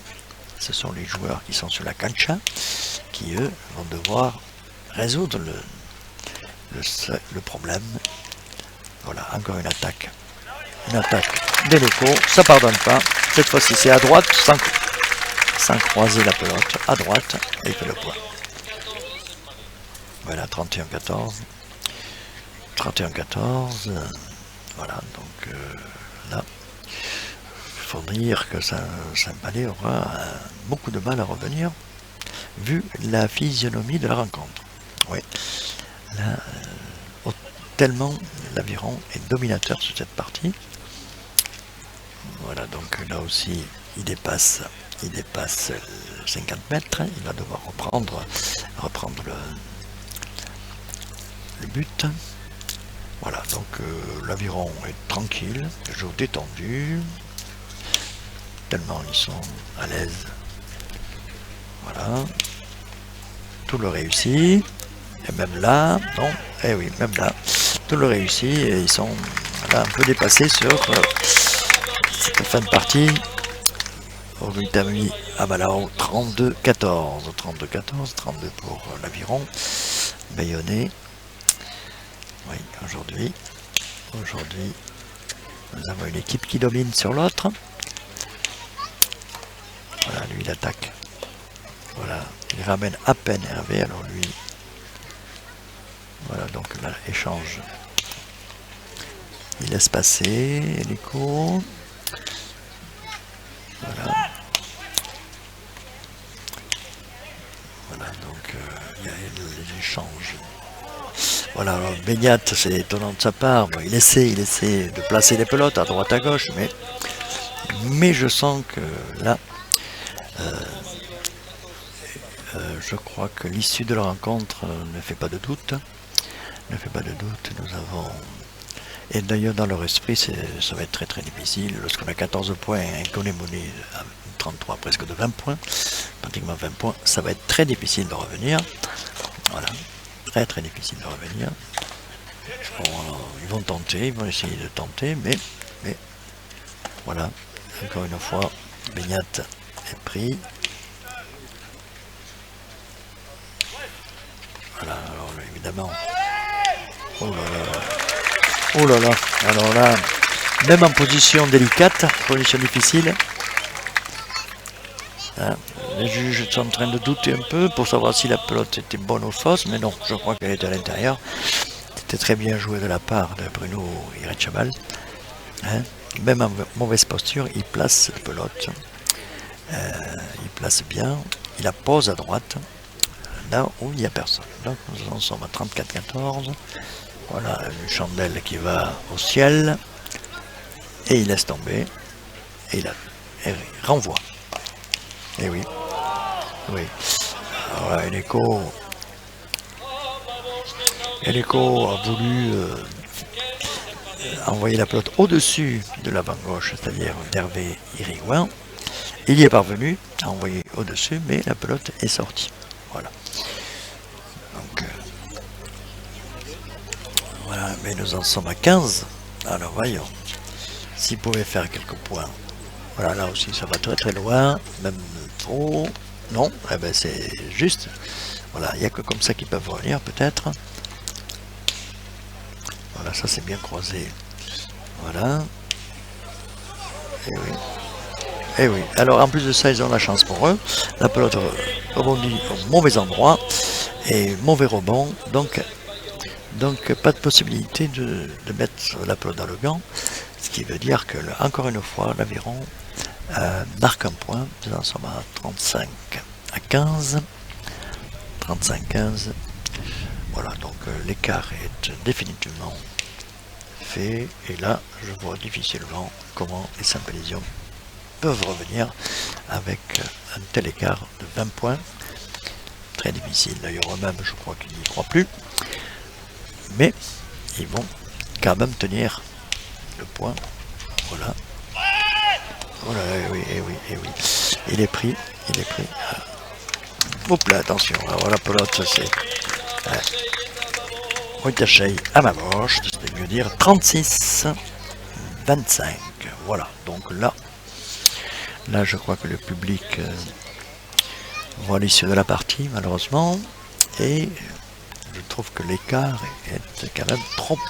Ce sont les joueurs qui sont sur la cancha qui, eux, vont devoir résoudre le problème. Voilà, encore une attaque. Une attaque d'Eleco, ça pardonne pas. Cette fois-ci, c'est à droite, sans croiser la pelote. À droite, et il fait le point. Voilà, 31-14. 31-14. Voilà, donc là, il faut dire que Saint-Palais aura beaucoup de mal à revenir, vu la physionomie de la rencontre. Oui, là, tellement l'Aviron est dominateur sur cette partie. Voilà, donc là aussi, il dépasse 50 mètres. Il va devoir reprendre le but. Voilà, donc l'Aviron est tranquille, le jeu détendu, tellement ils sont à l'aise. Voilà, tout le réussit, et même là, non, eh oui, même là, tout le réussit, et ils sont là un peu dépassés sur cette fin de partie. Aujourd'hui, terminé à Malao, 32-14, 32-14, 32 pour l'Aviron Bayonnais. Oui, aujourd'hui, nous avons une équipe qui domine sur l'autre. Voilà, lui il attaque. Voilà, il ramène à peine Hervé, alors lui. Voilà, donc là, échange. Il laisse passer Eleco. Voilà. Voilà, donc il y a les échanges. Voilà, alors Beignat, c'est étonnant de sa part. Bon, il essaie de placer les pelotes à droite à gauche, mais je sens que là, je crois que l'issue de la rencontre ne fait pas de doute. Nous avons. Et d'ailleurs, dans leur esprit, ça va être très très difficile. Lorsqu'on a 14 points et qu'on est mené à 33, presque de 20 points, pratiquement 20 points, ça va être très difficile de revenir. Voilà, très très difficile de revenir. Ils vont tenter, ils vont essayer de tenter, mais voilà, encore une fois, Beignat est pris. Voilà, alors évidemment. Oh là là, alors là, même en position délicate, position difficile, hein, les juges sont en train de douter un peu pour savoir si la pelote était bonne ou fausse, mais non, je crois qu'elle était à l'intérieur. C'était très bien joué de la part de Bruno Irrechabal. Hein, même en mauvaise posture, il place la pelote, il place bien, il la pose à droite, là où il n'y a personne. Donc nous en sommes à 34-14. Voilà, une chandelle qui va au ciel, et il laisse tomber, et il renvoie. Et oui, oui. Alors là, Eleco a voulu envoyer la pelote au-dessus de l'avant gauche, c'est-à-dire d'Hervé Irigouin. Il y est parvenu à envoyer au-dessus, mais la pelote est sortie. Voilà. Donc, voilà, mais nous en sommes à 15. Alors voyons, s'il pouvait faire quelques points. Voilà, là aussi ça va très très loin, même trop. Non, eh ben c'est juste. Voilà, il n'y a que comme ça qu'ils peuvent revenir peut-être. Voilà, ça c'est bien croisé. Voilà. Et oui. Et oui. Alors en plus de ça, ils ont la chance pour eux. La pelote rebondit au mauvais endroit et mauvais rebond. Donc pas de possibilité de mettre la pelote dans le gant. Ce qui veut dire que, encore une fois, l'Aviron marque un point. Nous en sommes à 35-15. 35-15. Voilà, donc l'écart est définitivement fait. Et là, je vois difficilement comment les Saint-Palésiens peuvent revenir avec un tel écart de 20 points. Très difficile. D'ailleurs, eux-mêmes, je crois qu'ils n'y croient plus. Mais ils vont quand même tenir le point. Voilà. Voilà, oui, oui, oui. Il est pris. Hop là, attention. Alors la pelote, c'est... Wojtaszej à ma gauche, c'est mieux dire 36-25. Voilà, donc là, je crois que le public voit l'issue de la partie, malheureusement. Et je trouve que l'écart est quand même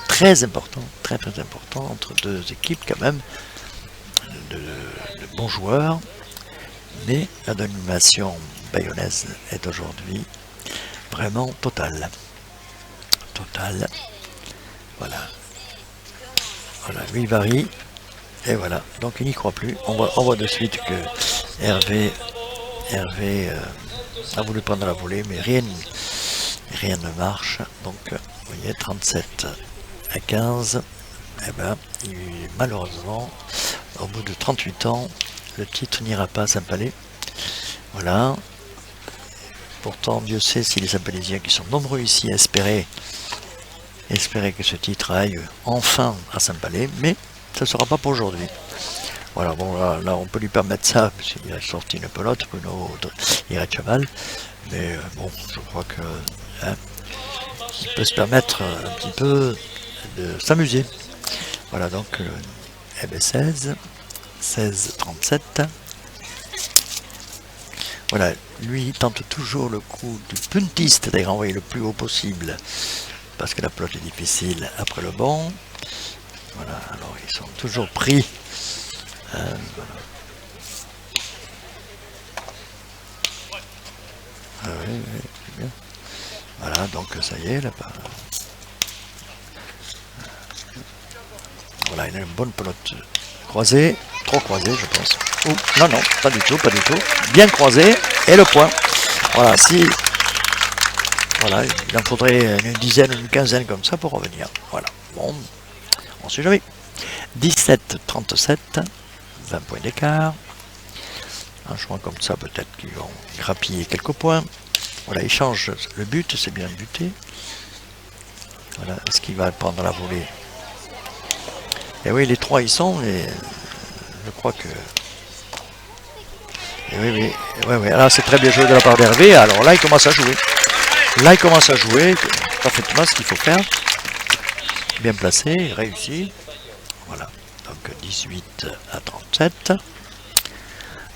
très important, très important entre deux équipes quand même, de bons joueurs. Mais la domination bayonnaise est aujourd'hui vraiment totale. Voilà. Voilà, lui il varie. Et voilà. Donc il n'y croit plus. On voit de suite que Hervé a voulu prendre la volée, mais rien ne marche. Donc vous voyez, 37-15. Eh ben, malheureusement, au bout de 38 ans, le titre n'ira pas à Saint-Palais. Voilà. Pourtant, Dieu sait si les Saint-Palésiens qui sont nombreux ici à espérer que ce titre aille enfin à Saint-Palais, mais ça ne sera pas pour aujourd'hui. Voilà, bon, là, on peut lui permettre ça, parce qu'il a sorti une pelote, Bruno Iré-Chaval, mais bon, je crois que il peut se permettre un petit peu de s'amuser. Voilà, donc, MB16, 16-37. Voilà, lui il tente toujours le coup du puntiste, c'est-à-dire envoyer le plus haut possible, parce que la pelote est difficile après le bon. Voilà, alors ils sont toujours pris. Voilà. Ah oui, c'est bien. Voilà, donc ça y est, là. Voilà, il a une bonne pelote croisée, trop croisée, je pense. Oh, non, pas du tout. Bien croisée, et le point. Voilà, voilà, il en faudrait une dizaine, une quinzaine comme ça pour revenir. Voilà, bon, on ne sait jamais. 17-37, 20 points d'écart. Un choix comme ça, peut-être qu'ils vont grappiller quelques points. Voilà, il change le but, c'est bien buté. Voilà, est-ce qu'il va prendre la volée? Et oui, les trois y sont, et je crois que... Et oui, alors c'est très bien joué de la part d'Hervé. Alors là, il commence à jouer. Parfaitement ce qu'il faut faire. Bien placé, réussi. Voilà, donc 18-37.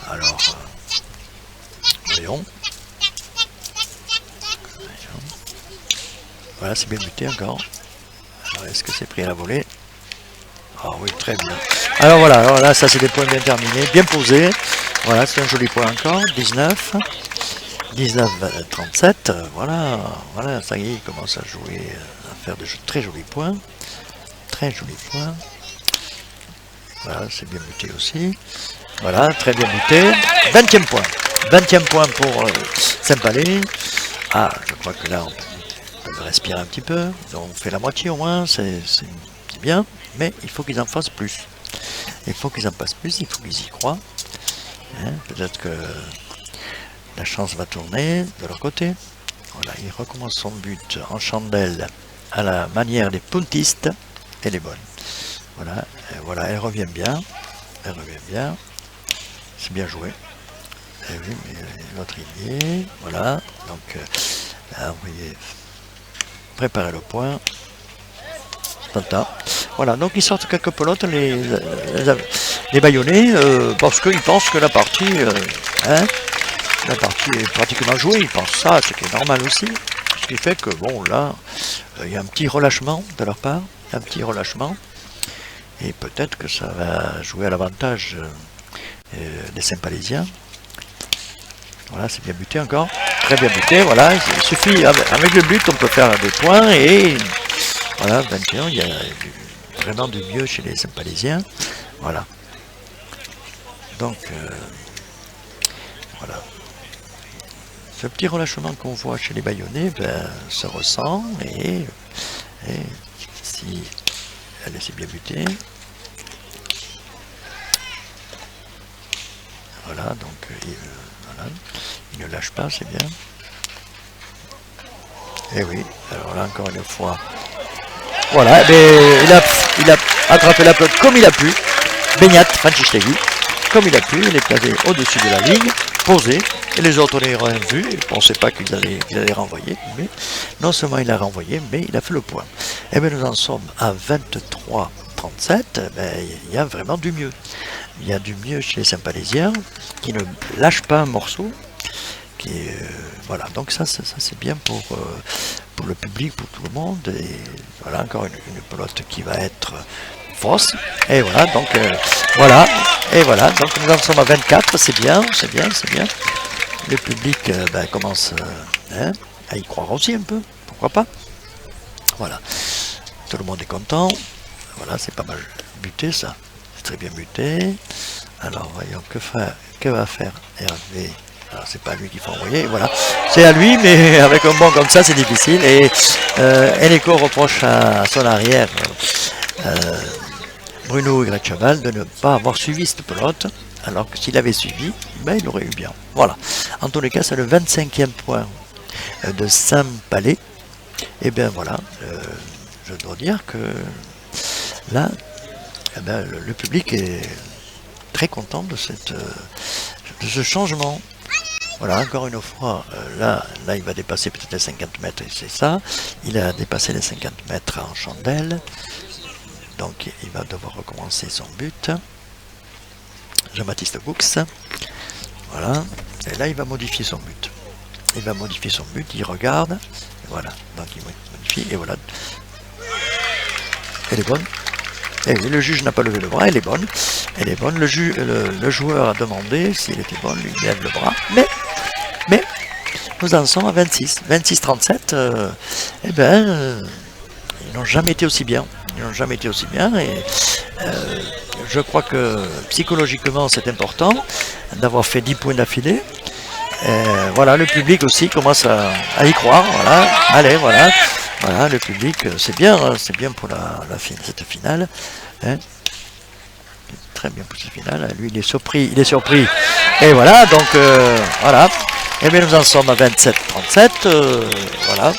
Alors, voyons. Voilà, c'est bien buté encore. Alors, est-ce que c'est pris à la volée? Ah oui, très bien. Alors voilà, alors là, ça c'est des points bien terminés, bien posés. Voilà, c'est un joli point encore. 19-37. Voilà, ça y est, il commence à jouer, à faire de très jolis points. Voilà, c'est bien buté aussi. Voilà, très bien buté. 20e point. 20e point pour Saint-Palais. Ah, je crois que là, on peut respirer un petit peu. On fait la moitié au moins, c'est bien. Mais il faut qu'ils en fassent plus. Il faut qu'ils y croient. Hein, peut-être que la chance va tourner de leur côté. Voilà, il recommence son but en chandelle à la manière des puntistes. Elle est bonne. Voilà, elle revient bien. C'est bien joué. Et oui, mais l'autre il y est. Voilà, donc là, vous voyez, préparer le point. Voilà, donc ils sortent quelques pelotes, les Bayonnais, parce qu'ils pensent que la partie est pratiquement jouée. Ils pensent ça, ce qui est normal aussi. Ce qui fait que, bon, là, il y a un petit relâchement de leur part, et peut-être que ça va jouer à l'avantage des Saint-Palésiens. Voilà, c'est bien buté encore, très bien buté, voilà, il suffit, avec le but, on peut faire des points, et voilà, 21, il y a vraiment du mieux chez les Saint-Palésiens. Voilà. Donc, voilà. Ce petit relâchement qu'on voit chez les Bayonnais se ressent et si elle s'est bien butée. Voilà, donc voilà. Il ne lâche pas, c'est bien. Et oui, alors là encore une fois. Voilà, il a attrapé la pelote comme il a pu. Beñat Francistegui, comme il a pu, il est placé au-dessus de la ligne, posé, et les autres n'avaient rien vu, ils ne pensaient pas qu'il allait renvoyer, mais non seulement il a renvoyé, mais il a fait le point. Et bien nous en sommes à 23-37, il y a vraiment du mieux. Il y a du mieux chez les Saint-Palésiens, qui ne lâchent pas un morceau, voilà, donc ça c'est bien pour le public, pour tout le monde, et voilà encore une pelote qui va être fausse, et voilà, donc voilà, et voilà, donc nous en sommes à 24, c'est bien, c'est bien, c'est bien. Le public commence à y croire aussi un peu, pourquoi pas. Voilà, tout le monde est content, voilà, c'est pas mal buté ça, c'est très bien buté. Alors voyons que va faire Hervé. Alors c'est pas à lui qu'il faut envoyer, voilà. C'est à lui, mais avec un bon comme ça, c'est difficile. Et Eneco reproche à son arrière, Bruno Gretchaval, de ne pas avoir suivi cette pelote, alors que s'il avait suivi, il aurait eu bien. Voilà. En tous les cas, c'est le 25e point de Saint-Palais. Et bien voilà, je dois dire que là, le public est très content de ce changement. Voilà, encore une fois, là il va dépasser peut-être les 50 mètres, et c'est ça. Il a dépassé les 50 mètres en chandelle. Donc il va devoir recommencer son but. Jean-Baptiste Boux. Voilà. Et là il va modifier son but. Il va modifier son but, il regarde. Et voilà. Donc il modifie. Et voilà. Elle est bonne. Et oui, le juge n'a pas levé le bras, elle est bonne. Elle est bonne. Le joueur a demandé s'il était bon, lui lève le bras. Mais nous en sommes à 26. 26-37. Ils n'ont jamais été aussi bien. Ils n'ont jamais été aussi bien. Et je crois que psychologiquement c'est important d'avoir fait 10 points d'affilée. Voilà, le public aussi commence à y croire. Voilà, allez, voilà. Voilà, le public, c'est bien pour cette finale. Hein. Très bien pour cette finale. Lui, il est surpris. Et voilà, donc, voilà. Et bien, nous en sommes à 27-37. Voilà.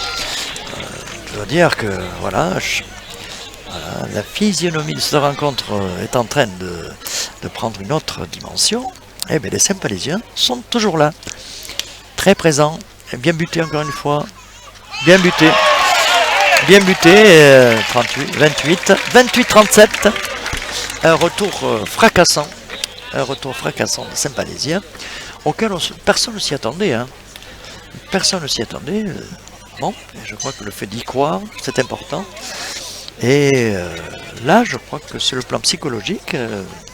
Je veux dire que, voilà, la physionomie de cette rencontre est en train de prendre une autre dimension. Et bien, les Saint-Palésiens sont toujours là. Très présents. Et bien butés, encore une fois. Bien butés. Bien buté, 38, 28, 28-37, un retour fracassant de Saint-Palésiens, auquel personne ne s'y attendait. Hein. Personne ne s'y attendait. Bon, je crois que le fait d'y croire, c'est important. Et là, je crois que sur le plan psychologique,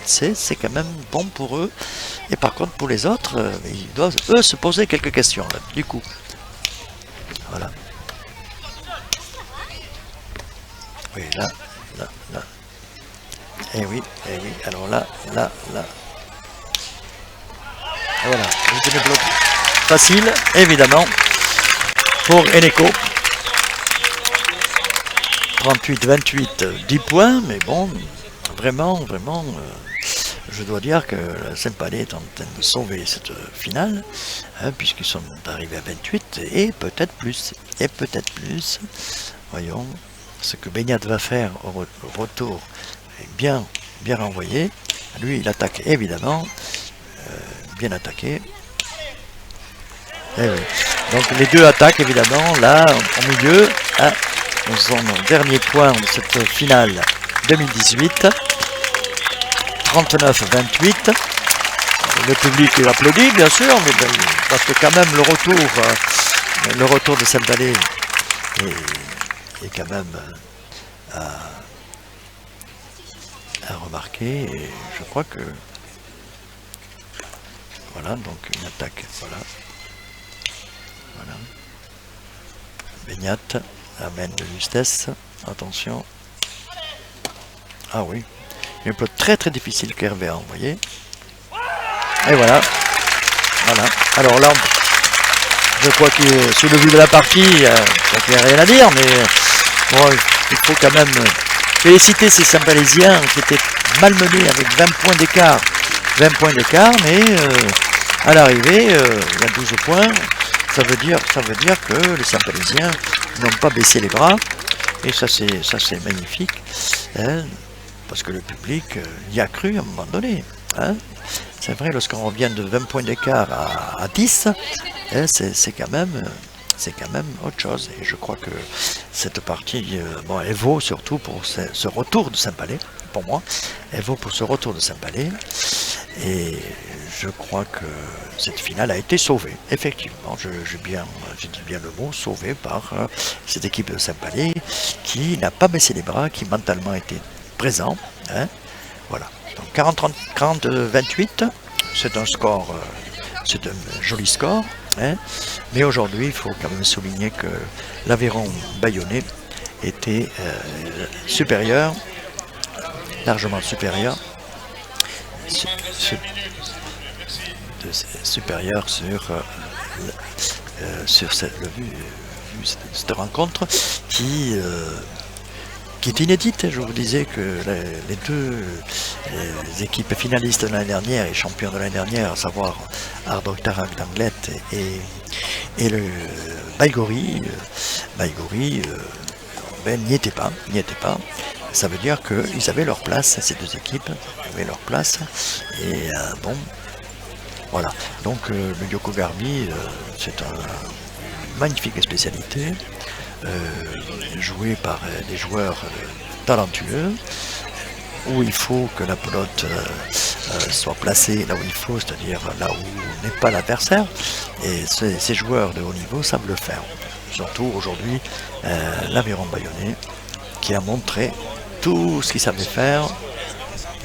c'est quand même bon pour eux. Et par contre, pour les autres, ils doivent, eux, se poser quelques questions, là, du coup. Voilà. Oui, là. Et oui, alors là. Et voilà, c'était le bloc facile, évidemment, pour Eneco. 38-28, 10 points, mais bon, vraiment, je dois dire que la Saint-Palais est en train de sauver cette finale, hein, puisqu'ils sont arrivés à 28, et peut-être plus. Voyons ce que Beñat va faire au retour est bien renvoyé. Lui, il attaque évidemment, bien attaqué. Et oui. Donc les deux attaquent évidemment là au milieu. Hein, nous sommes au dernier point de cette finale 2018. 39-28. Le public applaudit bien sûr, mais parce que quand même le retour de Saint-Palais est quand même à remarquer, et je crois que voilà, donc une attaque, voilà. Beñat amène de justesse, attention, Ah oui, une pelote très très difficile qu'Hervé a envoyé. Et voilà. Voilà. Alors là, je crois que sur le vue de la partie, il n'y a rien à dire, mais bon, il faut quand même féliciter ces Saint-Palaisiens qui étaient malmenés avec 20 points d'écart. 20 points d'écart, mais à l'arrivée, il y a 12 points. Ça veut dire que les Saint-Palaisiens n'ont pas baissé les bras. Et ça c'est magnifique. Hein, parce que le public y a cru à un moment donné. Hein. C'est vrai, lorsqu'on revient de 20 points d'écart à 10, hein, c'est quand même autre chose. Et je crois que cette partie, bon, elle vaut surtout pour ce retour de Saint-Palais, pour moi. Elle vaut pour ce retour de Saint-Palais. Et je crois que cette finale a été sauvée. Effectivement, j'ai dit bien le mot, sauvée par cette équipe de Saint-Palais qui n'a pas baissé les bras, qui mentalement était présent. Hein. Voilà. Donc 40-28, c'est un score, c'est un joli score. Hein. Mais aujourd'hui, il faut quand même souligner que l'Aveyron Bayonnais était supérieur, largement supérieur. Supérieur sur cette rencontre qui est inédite. Je vous disais que les deux équipes finalistes de l'année dernière et champions de l'année dernière, à savoir Ardog Tarak d'Anglet et le Baïgori, n'y étaient pas. Ça veut dire qu'ils avaient leur place, ces deux équipes avaient leur place. Et bon, voilà. Donc le Yoko Garbi, c'est une magnifique spécialité, jouée par des joueurs talentueux, où il faut que la pelote soit placée là où il faut, c'est-à-dire là où n'est pas l'adversaire. Et ces joueurs de haut niveau savent le faire. Surtout aujourd'hui, l'Aveyron Bayonnais, qui a montré tout ce qu'il savait faire,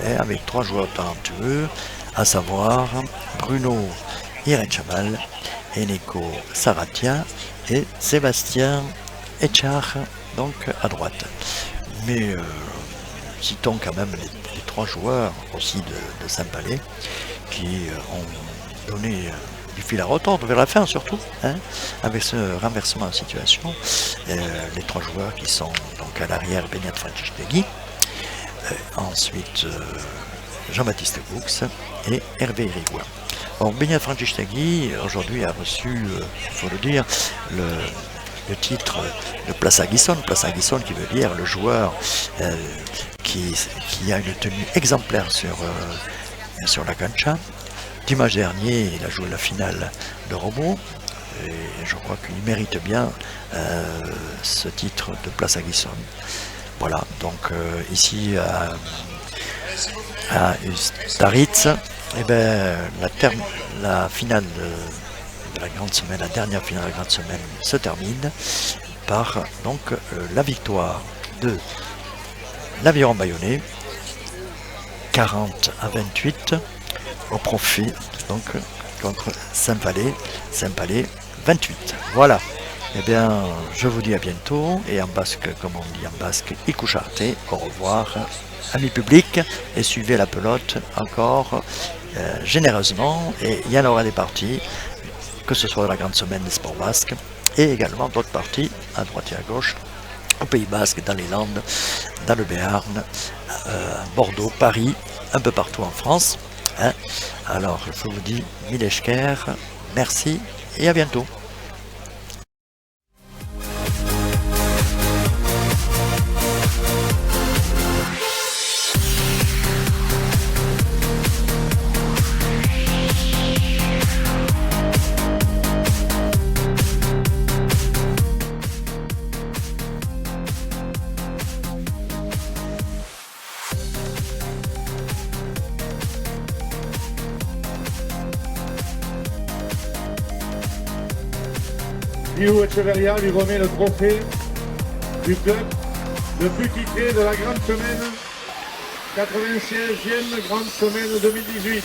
et avec trois joueurs talentueux, à savoir Bruno Irenchamal, Eneko Saratia et Sébastien Etchar, donc à droite. Mais citons quand même les trois joueurs aussi de Saint-Palais qui ont donné du fil à retordre vers la fin surtout, hein, avec ce renversement de situation. Les trois joueurs qui sont donc à l'arrière Benyat Francistegui, ensuite Jean-Baptiste Goux et Hervé Irigoyen. Alors Benyat Francistegui aujourd'hui a reçu, il faut le dire, le titre de Place Aguisson qui veut dire le joueur qui a une tenue exemplaire sur la cancha. Dimanche dernier, il a joué la finale de Robot et je crois qu'il mérite bien ce titre de Place Aguisson. Voilà, donc ici à Staritz, eh ben, la finale de la grande semaine, la dernière finale de la grande semaine se termine par donc la victoire de l'Aveyron Bayonnais 40-28 au profit donc contre Saint-Palais 28. Voilà. Eh bien, je vous dis à bientôt et en basque, comme on dit en basque, Ikucharte, au revoir, amis publics, et suivez la pelote encore généreusement, et il y en aura des parties, que ce soit la grande semaine des sports basques, et également d'autres parties à droite et à gauche, au Pays Basque, dans les Landes, dans le Béarn, Bordeaux, Paris, un peu partout en France. Hein. Alors, je vous dis, Mileshker, merci et à bientôt. Liu Echeverria lui remet le trophée du club le plus titré de la grande semaine, 96e grande semaine 2018.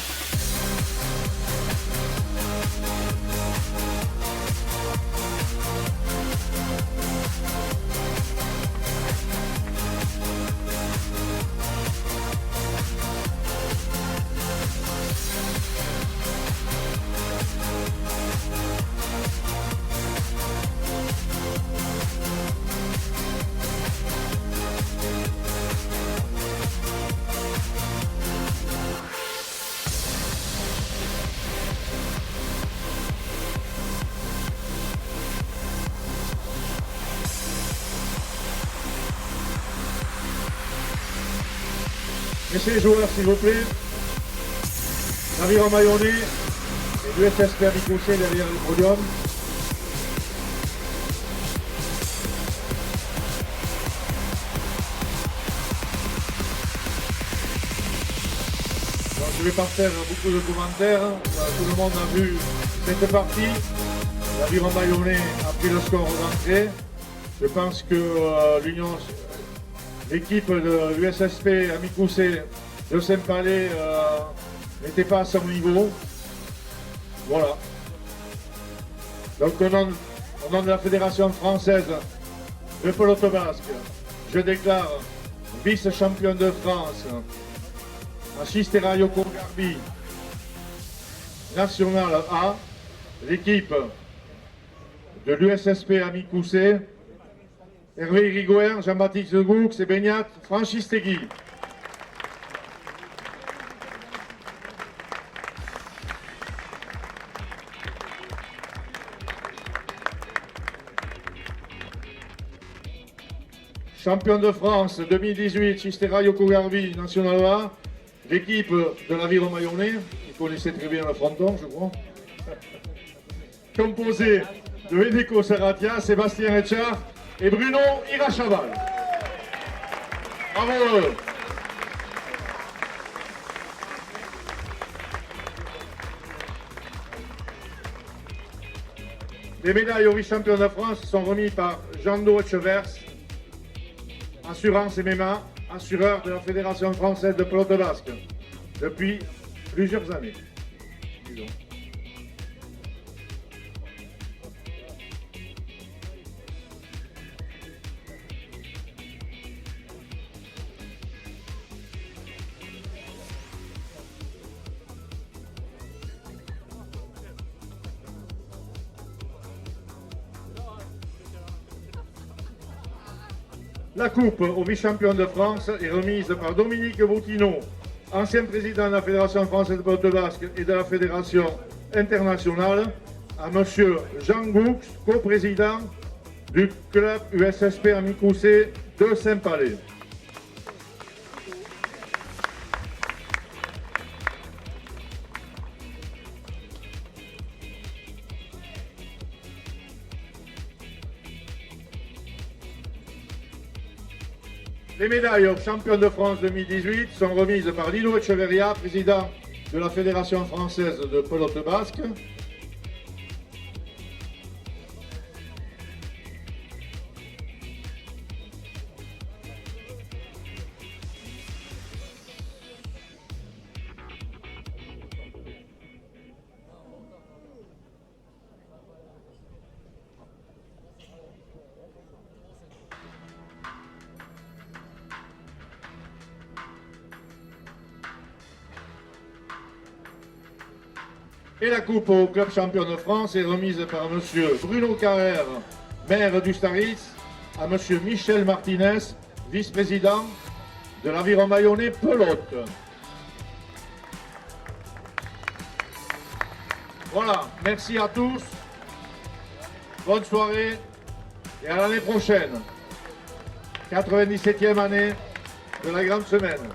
Messieurs les joueurs, s'il vous plaît. L'aviron Mayonnais et l'USSP Amicoussé derrière le podium. Donc, je ne vais pas faire beaucoup de commentaires. Tout le monde a vu cette partie. L'aviron Mayonnais a pris le score d'entrée. Je pense que l'équipe de l'USSP Amicoussé de Saint-Palais n'était pas à son niveau. Voilà. Donc au nom de la Fédération française de pelote basque, je déclare vice-champion de France à Chistera Yoko Garbi, National A, l'équipe de l'USSP Amicoussé, Hervé Irigoyen, Jean-Baptiste Goux et Beignat Francistegui. Champion de France 2018, Chistera Yoko Garbi, National A, l'équipe de l'Aviron Mayonnais, qui connaissait très bien le fronton, je crois, composée de Eneko Serratia, Sébastien Etchard et Bruno Irachaval. Bravo à eux. Les médailles au vice-champion de France sont remises par Jean-Do Etchevers, Assurance MMA, assureur de la Fédération française de pelote basque, depuis plusieurs années. Disons. La coupe au vice-champion de France est remise par Dominique Boutineau, ancien président de la Fédération française de pelote basque et de la Fédération internationale, à monsieur Jean Goux, coprésident du club USSP Amicoussé de Saint-Palais. Les médailles au champion de France 2018 sont remises par Lino Echeverria, président de la Fédération française de pelote basque. Et la coupe au club champion de France est remise par M. Bruno Carrère, maire du Staritz, à M. Michel Martinez, vice-président de l'Aviron Mayonnais pelote. Voilà, merci à tous, bonne soirée et à l'année prochaine, 97e année de la grande semaine.